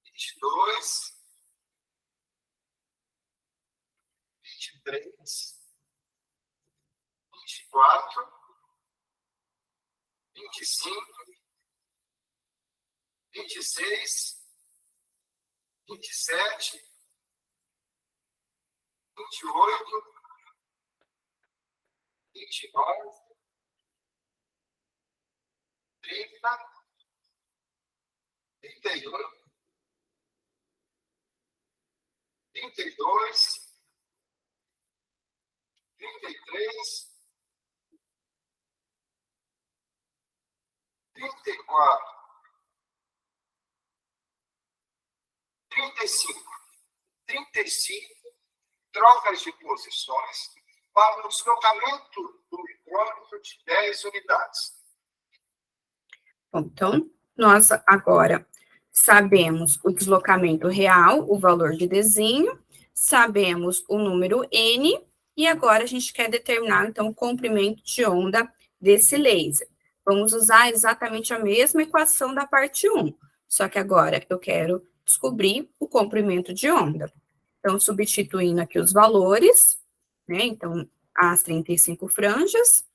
[SPEAKER 2] 22, 23, 24, 25, 26, 27, 28, 29, 30, 31, 32, 33, 34, 35 trocas de posições para o deslocamento do micrômetro de 10 unidades.
[SPEAKER 1] Bom, então, nós agora sabemos o deslocamento real, o valor de desenho, sabemos o número N, e agora a gente quer determinar, então, o comprimento de onda desse laser. Vamos usar exatamente a mesma equação da parte 1, só que agora eu quero descobrir o comprimento de onda. Então, substituindo aqui os valores, né? Então, as 35 franjas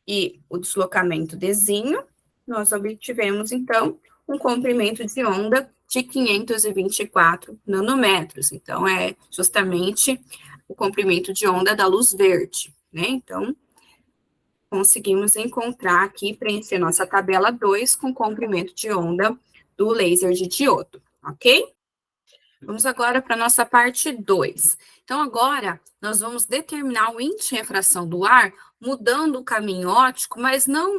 [SPEAKER 1] e o deslocamento desenho, nós obtivemos, então, um comprimento de onda de 524 nanômetros. Então, é justamente o comprimento de onda da luz verde, né? Então, conseguimos encontrar aqui, preencher nossa tabela 2 com comprimento de onda do laser de diodo, ok? Vamos agora para a nossa parte 2. Então, agora, nós vamos determinar o índice de refração do ar, mudando o caminho óptico, mas não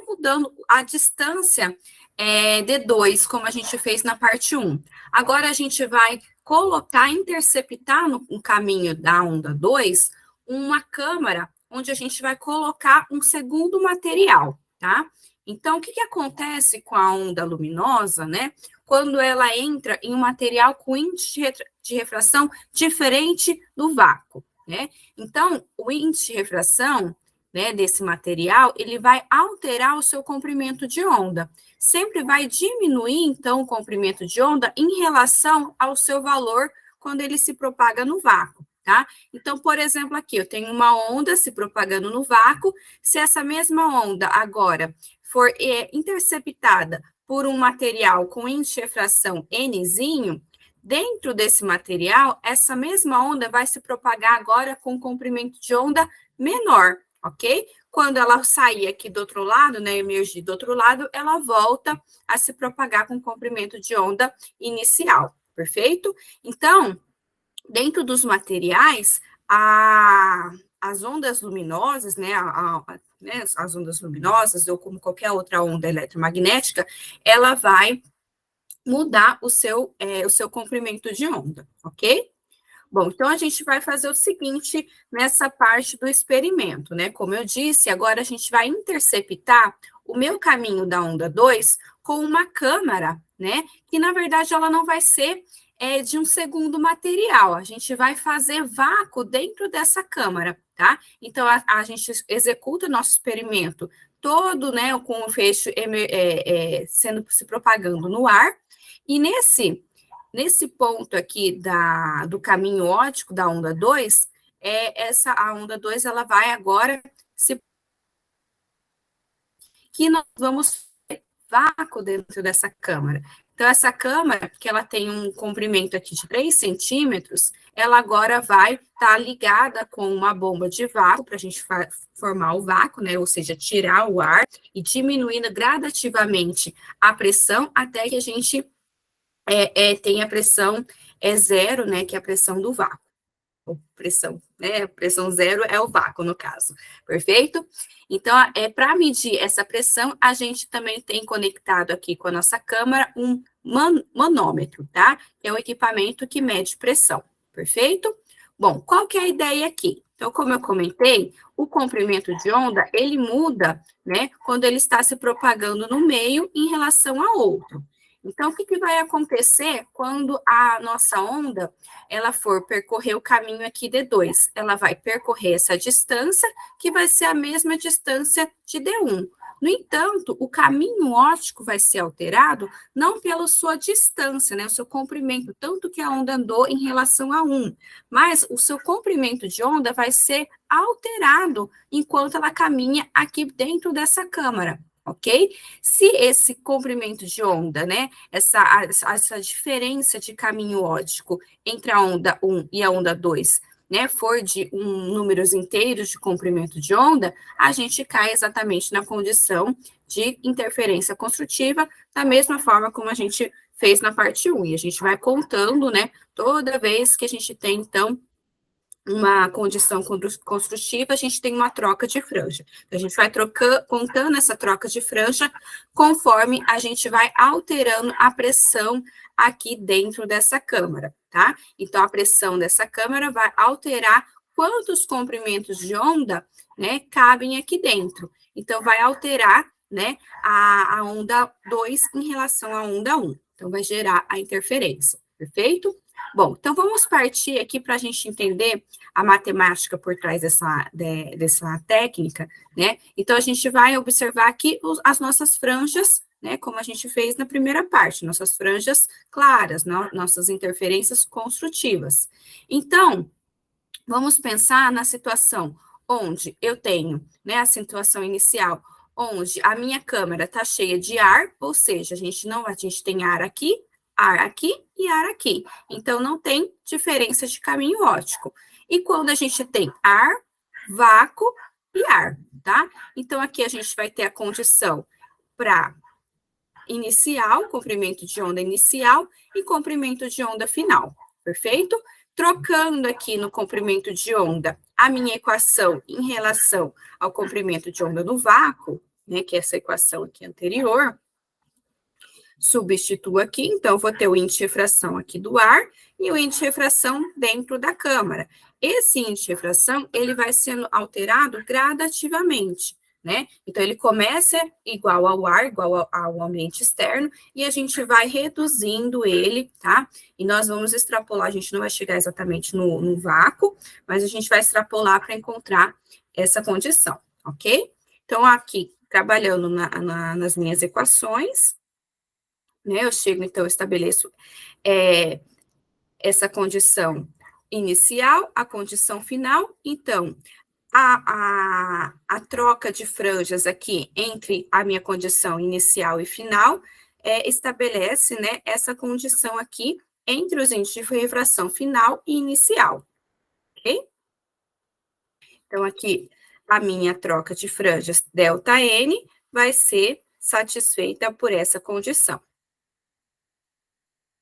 [SPEAKER 1] mudando a distância D2, como a gente fez na parte 1. Agora, a gente vai colocar, interceptar no caminho da onda 2, uma câmara, onde a gente vai colocar um segundo material, tá? Então, o que acontece com a onda luminosa, né? Quando ela entra em um material com índice de refração diferente do vácuo, né? Então, o índice de refração, né, desse material, ele vai alterar o seu comprimento de onda. Sempre vai diminuir, então, o comprimento de onda em relação ao seu valor quando ele se propaga no vácuo, tá? Então, por exemplo, aqui eu tenho uma onda se propagando no vácuo. Se essa mesma onda agora for interceptada por um material com índice de refração Nzinho, dentro desse material, essa mesma onda vai se propagar agora com um comprimento de onda menor, ok? Quando ela sair aqui do outro lado, né, emergir do outro lado, ela volta a se propagar com comprimento de onda inicial, perfeito? Então, dentro dos materiais, as ondas luminosas, né, as ondas luminosas, ou como qualquer outra onda eletromagnética, ela vai mudar o seu comprimento de onda, ok? Bom, então a gente vai fazer o seguinte nessa parte do experimento, né? Como eu disse, agora a gente vai interceptar o meu caminho da onda 2 com uma câmara, né? Que na verdade ela não vai ser de um segundo material, a gente vai fazer vácuo dentro dessa câmara, tá? Então a gente executa nosso experimento todo, né, com o feixe se propagando no ar, e nesse ponto aqui do caminho óptico da onda 2, a onda 2, ela vai agora que nós vamos ter vácuo dentro dessa câmara. Então, essa câmara, que ela tem um comprimento aqui de 3 centímetros, ela agora vai estar ligada com uma bomba de vácuo, para a gente formar o vácuo, né? Ou seja, tirar o ar e diminuindo gradativamente a pressão até que a gente tenha a pressão zero, né? Que é a pressão do vácuo. Pressão, né? Pressão zero é o vácuo, no caso. Perfeito? Então, para medir essa pressão, a gente também tem conectado aqui com a nossa câmara um manômetro, tá? Que é um equipamento que mede pressão. Perfeito? Bom, qual que é a ideia aqui? Então, como eu comentei, o comprimento de onda, ele muda, né? Quando ele está se propagando no meio em relação a outro. Então, o que vai acontecer quando a nossa onda ela for percorrer o caminho aqui D2? Ela vai percorrer essa distância, que vai ser a mesma distância de D1. No entanto, o caminho óptico vai ser alterado não pela sua distância, né, o seu comprimento, tanto que a onda andou em relação a 1, mas o seu comprimento de onda vai ser alterado enquanto ela caminha aqui dentro dessa câmara. Ok? Se esse comprimento de onda, né, essa diferença de caminho óptico entre a onda 1 e a onda 2, né, for de números inteiros de comprimento de onda, a gente cai exatamente na condição de interferência construtiva, da mesma forma como a gente fez na parte 1. E a gente vai contando, né, toda vez que a gente tem, então, uma condição construtiva, a gente tem uma troca de franja. A gente vai contando essa troca de franja conforme a gente vai alterando a pressão aqui dentro dessa câmara, tá? Então, a pressão dessa câmara vai alterar quantos comprimentos de onda, né, cabem aqui dentro. Então, vai alterar, né, a onda 2 em relação à onda 1. Então, vai gerar a interferência, perfeito? Bom, então vamos partir aqui para a gente entender a matemática por trás dessa técnica, né? Então, a gente vai observar aqui as nossas franjas, né? Como a gente fez na primeira parte, nossas franjas claras, nossas interferências construtivas. Então, vamos pensar na situação onde eu tenho, né, a situação inicial, onde a minha câmara está cheia de ar, ou seja, a gente tem ar aqui e ar aqui. Então, não tem diferença de caminho óptico. E quando a gente tem ar, vácuo e ar, tá? Então, aqui a gente vai ter a condição para inicial, comprimento de onda inicial e comprimento de onda final, perfeito? Trocando aqui no comprimento de onda a minha equação em relação ao comprimento de onda no vácuo, né, que é essa equação aqui anterior, substituo aqui, então, vou ter o índice de refração aqui do ar e o índice de refração dentro da câmara. Esse índice de refração, ele vai sendo alterado gradativamente, né? Então, ele começa igual ao ar, igual ao ambiente externo, e a gente vai reduzindo ele, tá? E nós vamos extrapolar, a gente não vai chegar exatamente no vácuo, mas a gente vai extrapolar para encontrar essa condição, ok? Então, aqui, trabalhando nas minhas equações, né? Eu chego, então, eu estabeleço essa condição inicial, a condição final. Então, a troca de franjas aqui entre a minha condição inicial e final estabelece, né, essa condição aqui entre os índices de refração final e inicial, ok? Então, aqui, a minha troca de franjas ΔN vai ser satisfeita por essa condição.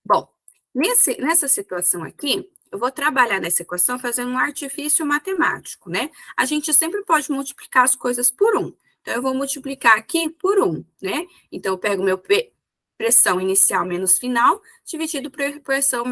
[SPEAKER 1] Bom, nessa situação aqui, eu vou trabalhar nessa equação fazendo um artifício matemático, né? A gente sempre pode multiplicar as coisas por 1. Então, eu vou multiplicar aqui por 1, né? Então, eu pego meu pressão inicial menos final, dividido por pressão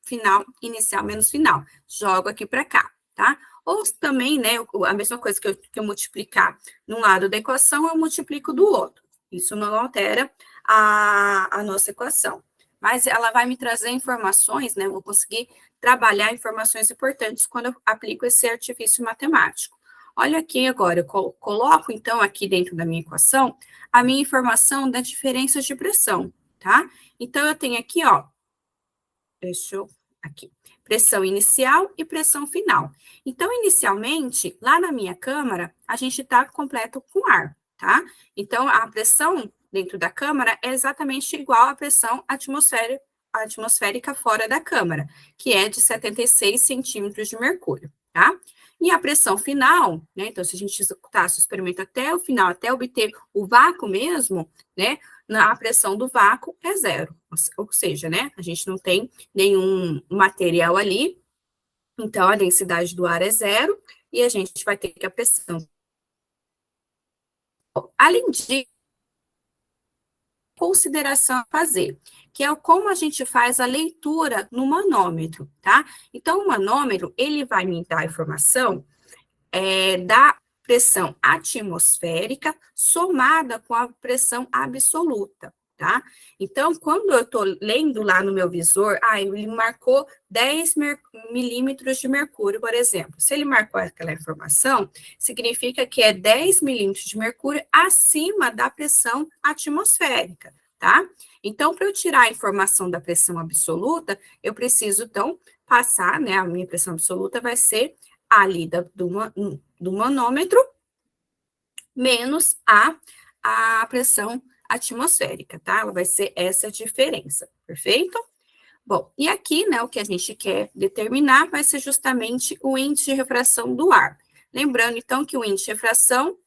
[SPEAKER 1] final, inicial menos final. Jogo aqui para cá, tá? Ou também, né, a mesma coisa que eu multiplicar num lado da equação, eu multiplico do outro. Isso não altera a nossa equação. Mas ela vai me trazer informações, né? Eu vou conseguir trabalhar informações importantes quando eu aplico esse artifício matemático. Olha aqui agora, eu coloco, então, aqui dentro da minha equação, a minha informação da diferença de pressão, tá? Então, eu tenho aqui, ó, deixa eu aqui. Pressão inicial e pressão final. Então, inicialmente, lá na minha câmara, a gente está completo com ar, tá? Então, a pressão dentro da câmara é exatamente igual à pressão atmosférica fora da câmara, que é de 76 centímetros de mercúrio, tá? E a pressão final, né? Então, se a gente executasse o experimento até o final, até obter o vácuo mesmo, né? A pressão do vácuo é zero, ou seja, né? A gente não tem nenhum material ali, então a densidade do ar é zero, e a gente vai ter que a pressão. Além disso, consideração a fazer, que é como a gente faz a leitura no manômetro, tá? Então, o manômetro, ele vai me dar a informação da pressão atmosférica somada com a pressão absoluta, tá? Então, quando eu estou lendo lá no meu visor, ele marcou 10 milímetros de mercúrio, por exemplo. Se ele marcou aquela informação, significa que é 10 milímetros de mercúrio acima da pressão atmosférica, tá? Então, para eu tirar a informação da pressão absoluta, eu preciso, então, passar, né? A minha pressão absoluta vai ser ali do manômetro menos a pressão atmosférica, tá? Ela vai ser essa diferença, perfeito? Bom, e aqui, né, o que a gente quer determinar vai ser justamente o índice de refração do ar. Lembrando, então, que o índice de refração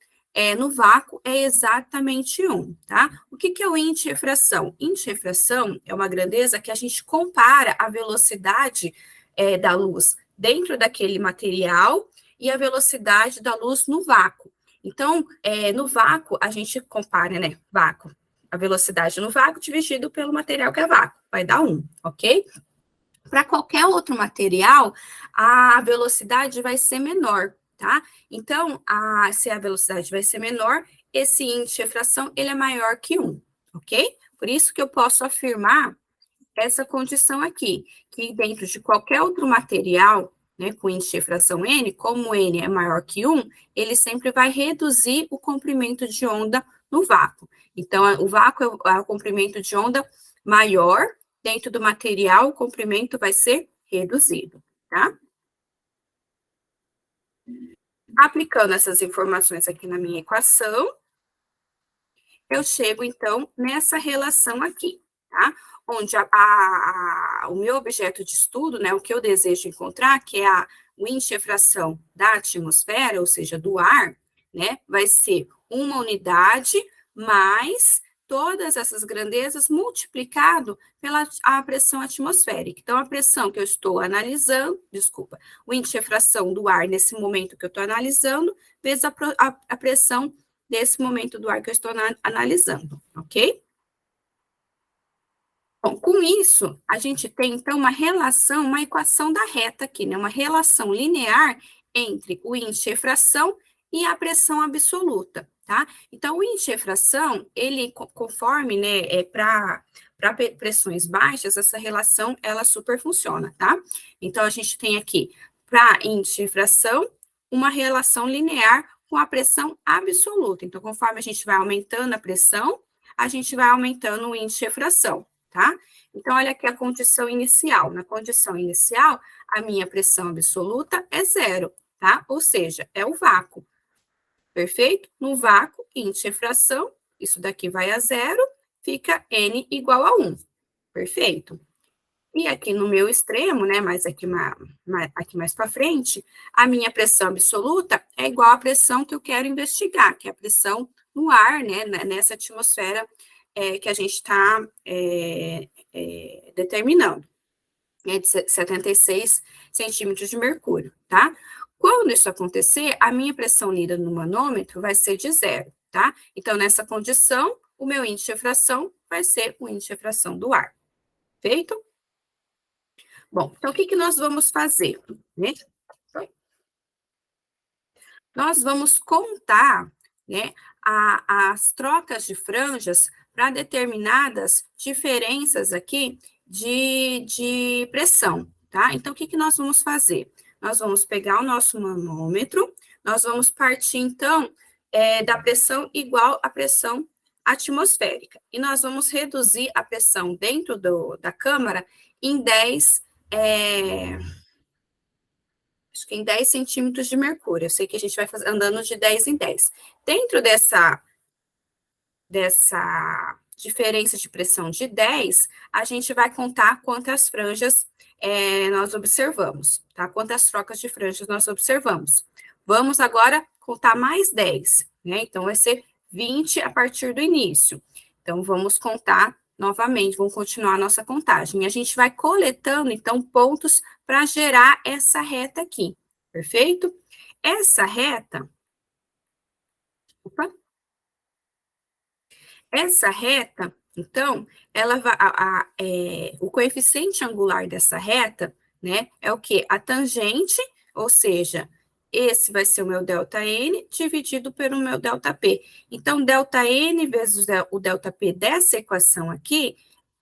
[SPEAKER 1] no vácuo é exatamente 1, tá? O que é o índice de refração? Índice de refração é uma grandeza que a gente compara a velocidade da luz dentro daquele material e a velocidade da luz no vácuo. Então, no vácuo, a gente compara, né, vácuo, a velocidade no vácuo dividido pelo material que é vácuo, vai dar 1, ok? Para qualquer outro material, a velocidade vai ser menor, tá? Então, se a velocidade vai ser menor, esse índice de refração, ele é maior que 1, ok? Por isso que eu posso afirmar essa condição aqui, que dentro de qualquer outro material, né, com índice de refração N, como N é maior que 1, ele sempre vai reduzir o comprimento de onda no vácuo. Então, o vácuo é o comprimento de onda maior, dentro do material, o comprimento vai ser reduzido, tá? Aplicando essas informações aqui na minha equação, eu chego, então, nessa relação aqui, tá? Onde o meu objeto de estudo, né, o que eu desejo encontrar, que é o índice de refração da atmosfera, ou seja, do ar, né, vai ser uma unidade mais todas essas grandezas multiplicado pela a pressão atmosférica. Então, a pressão que eu estou analisando, o índice de refração do ar nesse momento que eu estou analisando, vezes a pressão desse momento do ar que eu estou analisando, ok? Bom, com isso, a gente tem, então, uma relação, uma equação da reta aqui, né? Uma relação linear entre o índice de refração e a pressão absoluta, tá? Então, o índice de refração, ele, conforme, né, para pressões baixas, essa relação, ela super funciona, tá? Então, a gente tem aqui, para índice de refração, uma relação linear com a pressão absoluta. Então, conforme a gente vai aumentando a pressão, a gente vai aumentando o índice de refração, tá? Então, olha aqui a condição inicial. Na condição inicial, a minha pressão absoluta é zero, tá? Ou seja, é o vácuo. Perfeito? No vácuo, índice de refração, isso daqui vai a zero, fica N igual a 1. Perfeito? E aqui no meu extremo, né, aqui mais para frente, a minha pressão absoluta é igual à pressão que eu quero investigar, que é a pressão no ar, né, nessa atmosfera que a gente está determinando, de 76 centímetros de mercúrio, tá? Quando isso acontecer, a minha pressão lida no manômetro vai ser de zero, tá? Então, nessa condição, o meu índice de refração vai ser o índice de refração do ar. Feito? Bom, então, o que nós vamos fazer? Né? Nós vamos contar, né, as trocas de franjas para determinadas diferenças aqui de pressão, tá? Então, o que nós vamos fazer? Nós vamos pegar o nosso manômetro, nós vamos partir, então, da pressão igual à pressão atmosférica. E nós vamos reduzir a pressão dentro da câmara em 10 acho que em 10 centímetros de mercúrio. Eu sei que a gente vai andando de 10 em 10. Dentro dessa diferença de pressão de 10, a gente vai contar quantas franjas nós observamos, tá? Quantas trocas de franjas nós observamos. Vamos agora contar mais 10, né? Então, vai ser 20 a partir do início. Então, vamos contar novamente, vamos continuar a nossa contagem. E a gente vai coletando, então, pontos para gerar essa reta aqui, perfeito? Essa reta... Opa! Essa reta, então, ela vai, o coeficiente angular dessa reta, né, é o quê? A tangente, ou seja, esse vai ser o meu ΔN dividido pelo meu ΔP. Então, ΔN vezes o ΔP dessa equação aqui,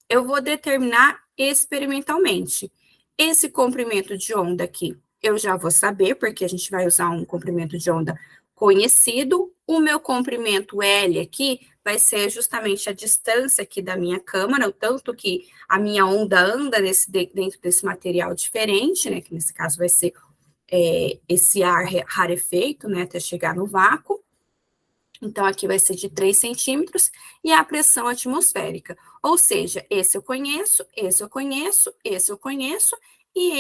[SPEAKER 1] eu vou determinar experimentalmente. Esse comprimento de onda aqui, eu já vou saber, porque a gente vai usar um comprimento de onda conhecido. O meu comprimento L aqui vai ser justamente a distância aqui da minha câmara, o tanto que a minha onda anda dentro desse material diferente, né, que nesse caso vai ser esse ar rarefeito, né, até chegar no vácuo. Então, aqui vai ser de 3 centímetros, e a pressão atmosférica. Ou seja, esse eu conheço, esse eu conheço, esse eu conheço, e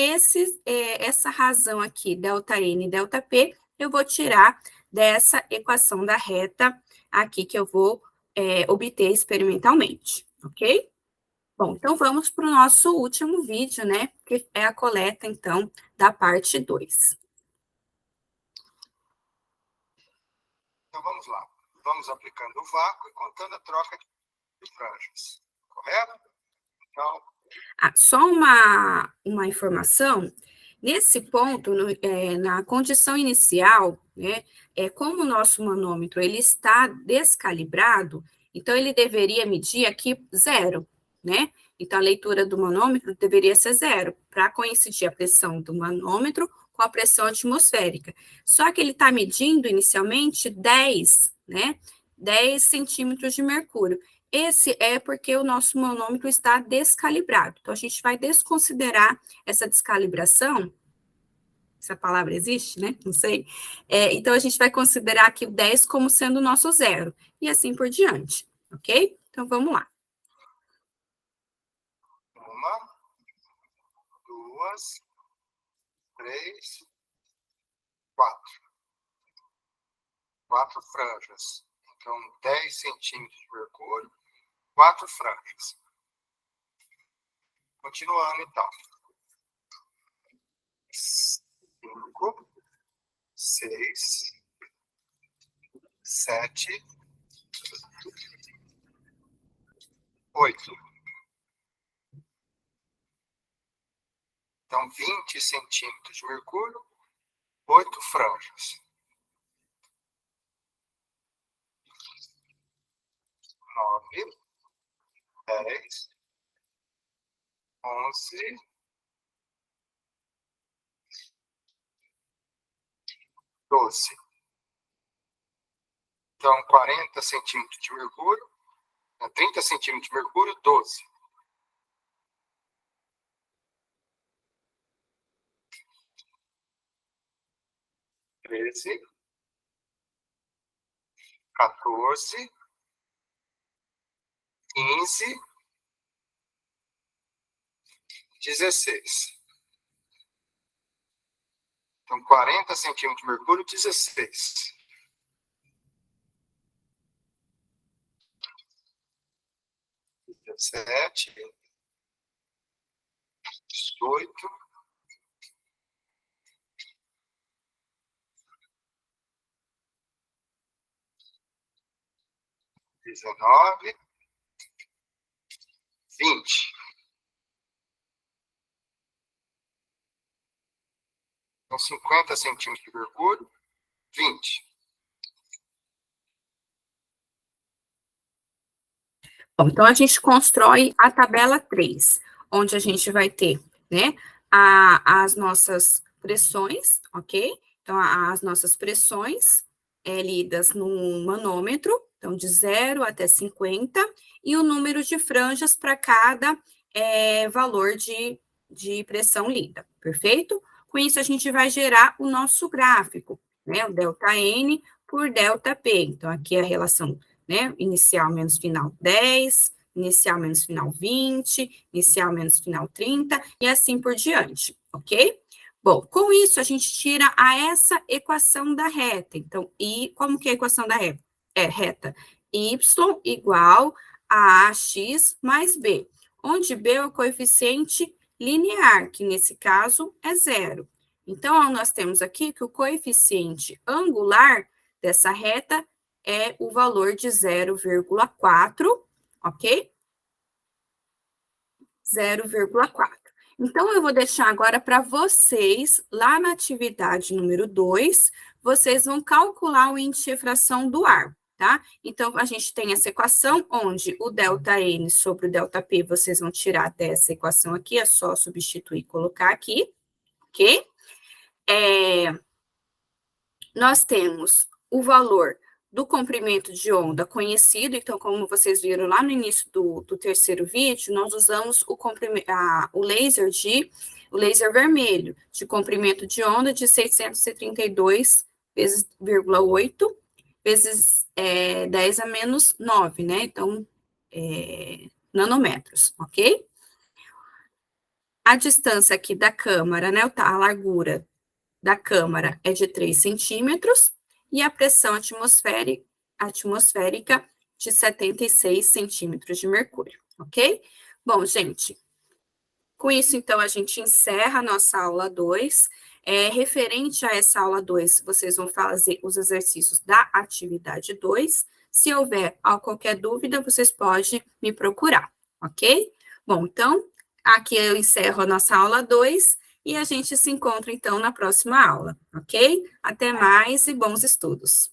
[SPEAKER 1] essa razão aqui, ΔN e ΔP, eu vou tirar dessa equação da reta aqui que eu vou obter experimentalmente, ok? Bom, então vamos para o nosso último vídeo, né? Que é a coleta, então, da parte 2.
[SPEAKER 2] Então, vamos lá. Vamos aplicando o vácuo e contando a troca de franjas, correto? Então...
[SPEAKER 1] Só uma informação, nesse ponto, na condição inicial, né, como o nosso manômetro ele está descalibrado, então ele deveria medir aqui 0, né? Então, a leitura do manômetro deveria ser 0, para coincidir a pressão do manômetro com a pressão atmosférica. Só que ele está medindo inicialmente 10, né? 10 centímetros de mercúrio. Esse é porque o nosso manômetro está descalibrado. Então, a gente vai desconsiderar essa descalibração. Essa palavra existe, né? Não sei. Então, a gente vai considerar aqui o 10 como sendo o nosso 0. E assim por diante, ok? Então, vamos lá.
[SPEAKER 2] 1, 2, 3, 4. 4 franjas. Então, 10 centímetros de mercúrio, 4 franjas. Continuando, então. 5, 6, 7, 8. Então, 20 centímetros de mercúrio, 8 franjas. 9, 10, 11, 12. Então, 40 centímetros de mercúrio, 30 centímetros de mercúrio, 12. 13, 14, 15, 16. Então, 40 centímetros de mercúrio, 16. 17, 18, 19, 20. Então, 50 centímetros de mercúrio, 20.
[SPEAKER 1] Bom, então, a gente constrói a tabela 3, onde a gente vai ter, né, as nossas pressões, ok? Então, as nossas pressões lidas no manômetro, então, de 0 até 50, e o número de franjas para cada valor de de pressão lida, perfeito? Com isso, a gente vai gerar o nosso gráfico, né? O ΔN por ΔP. Então, aqui é a relação, né? Inicial menos final 10, inicial menos final 20, inicial menos final 30, e assim por diante, ok? Bom, com isso, a gente tira essa equação da reta. Então, como que é a equação da reta? Reta y igual a ax mais b, onde b é o coeficiente linear, que nesse caso é 0. Então, nós temos aqui que o coeficiente angular dessa reta é o valor de 0,4, ok? 0,4. Então, eu vou deixar agora para vocês, lá na atividade número 2, vocês vão calcular o índice de refração do ar, tá? Então, a gente tem essa equação, onde o ΔN sobre o ΔP, vocês vão tirar dessa equação aqui, é só substituir e colocar aqui, ok? Nós temos o valor do comprimento de onda conhecido, então, como vocês viram lá no início do terceiro vídeo, nós usamos o laser vermelho, de comprimento de onda de 632,8 vezes 10 a menos 9, né? Então, nanômetros, ok? A distância aqui da câmara, né? A largura da câmara é de 3 centímetros, e a pressão atmosférica de 76 centímetros de mercúrio, ok? Bom, gente, com isso, então, a gente encerra a nossa aula 2. Referente a essa aula 2, vocês vão fazer os exercícios da atividade 2. Se houver qualquer dúvida, vocês podem me procurar, ok? Bom, então, aqui eu encerro a nossa aula 2 e a gente se encontra, então, na próxima aula, ok? Até mais e bons estudos!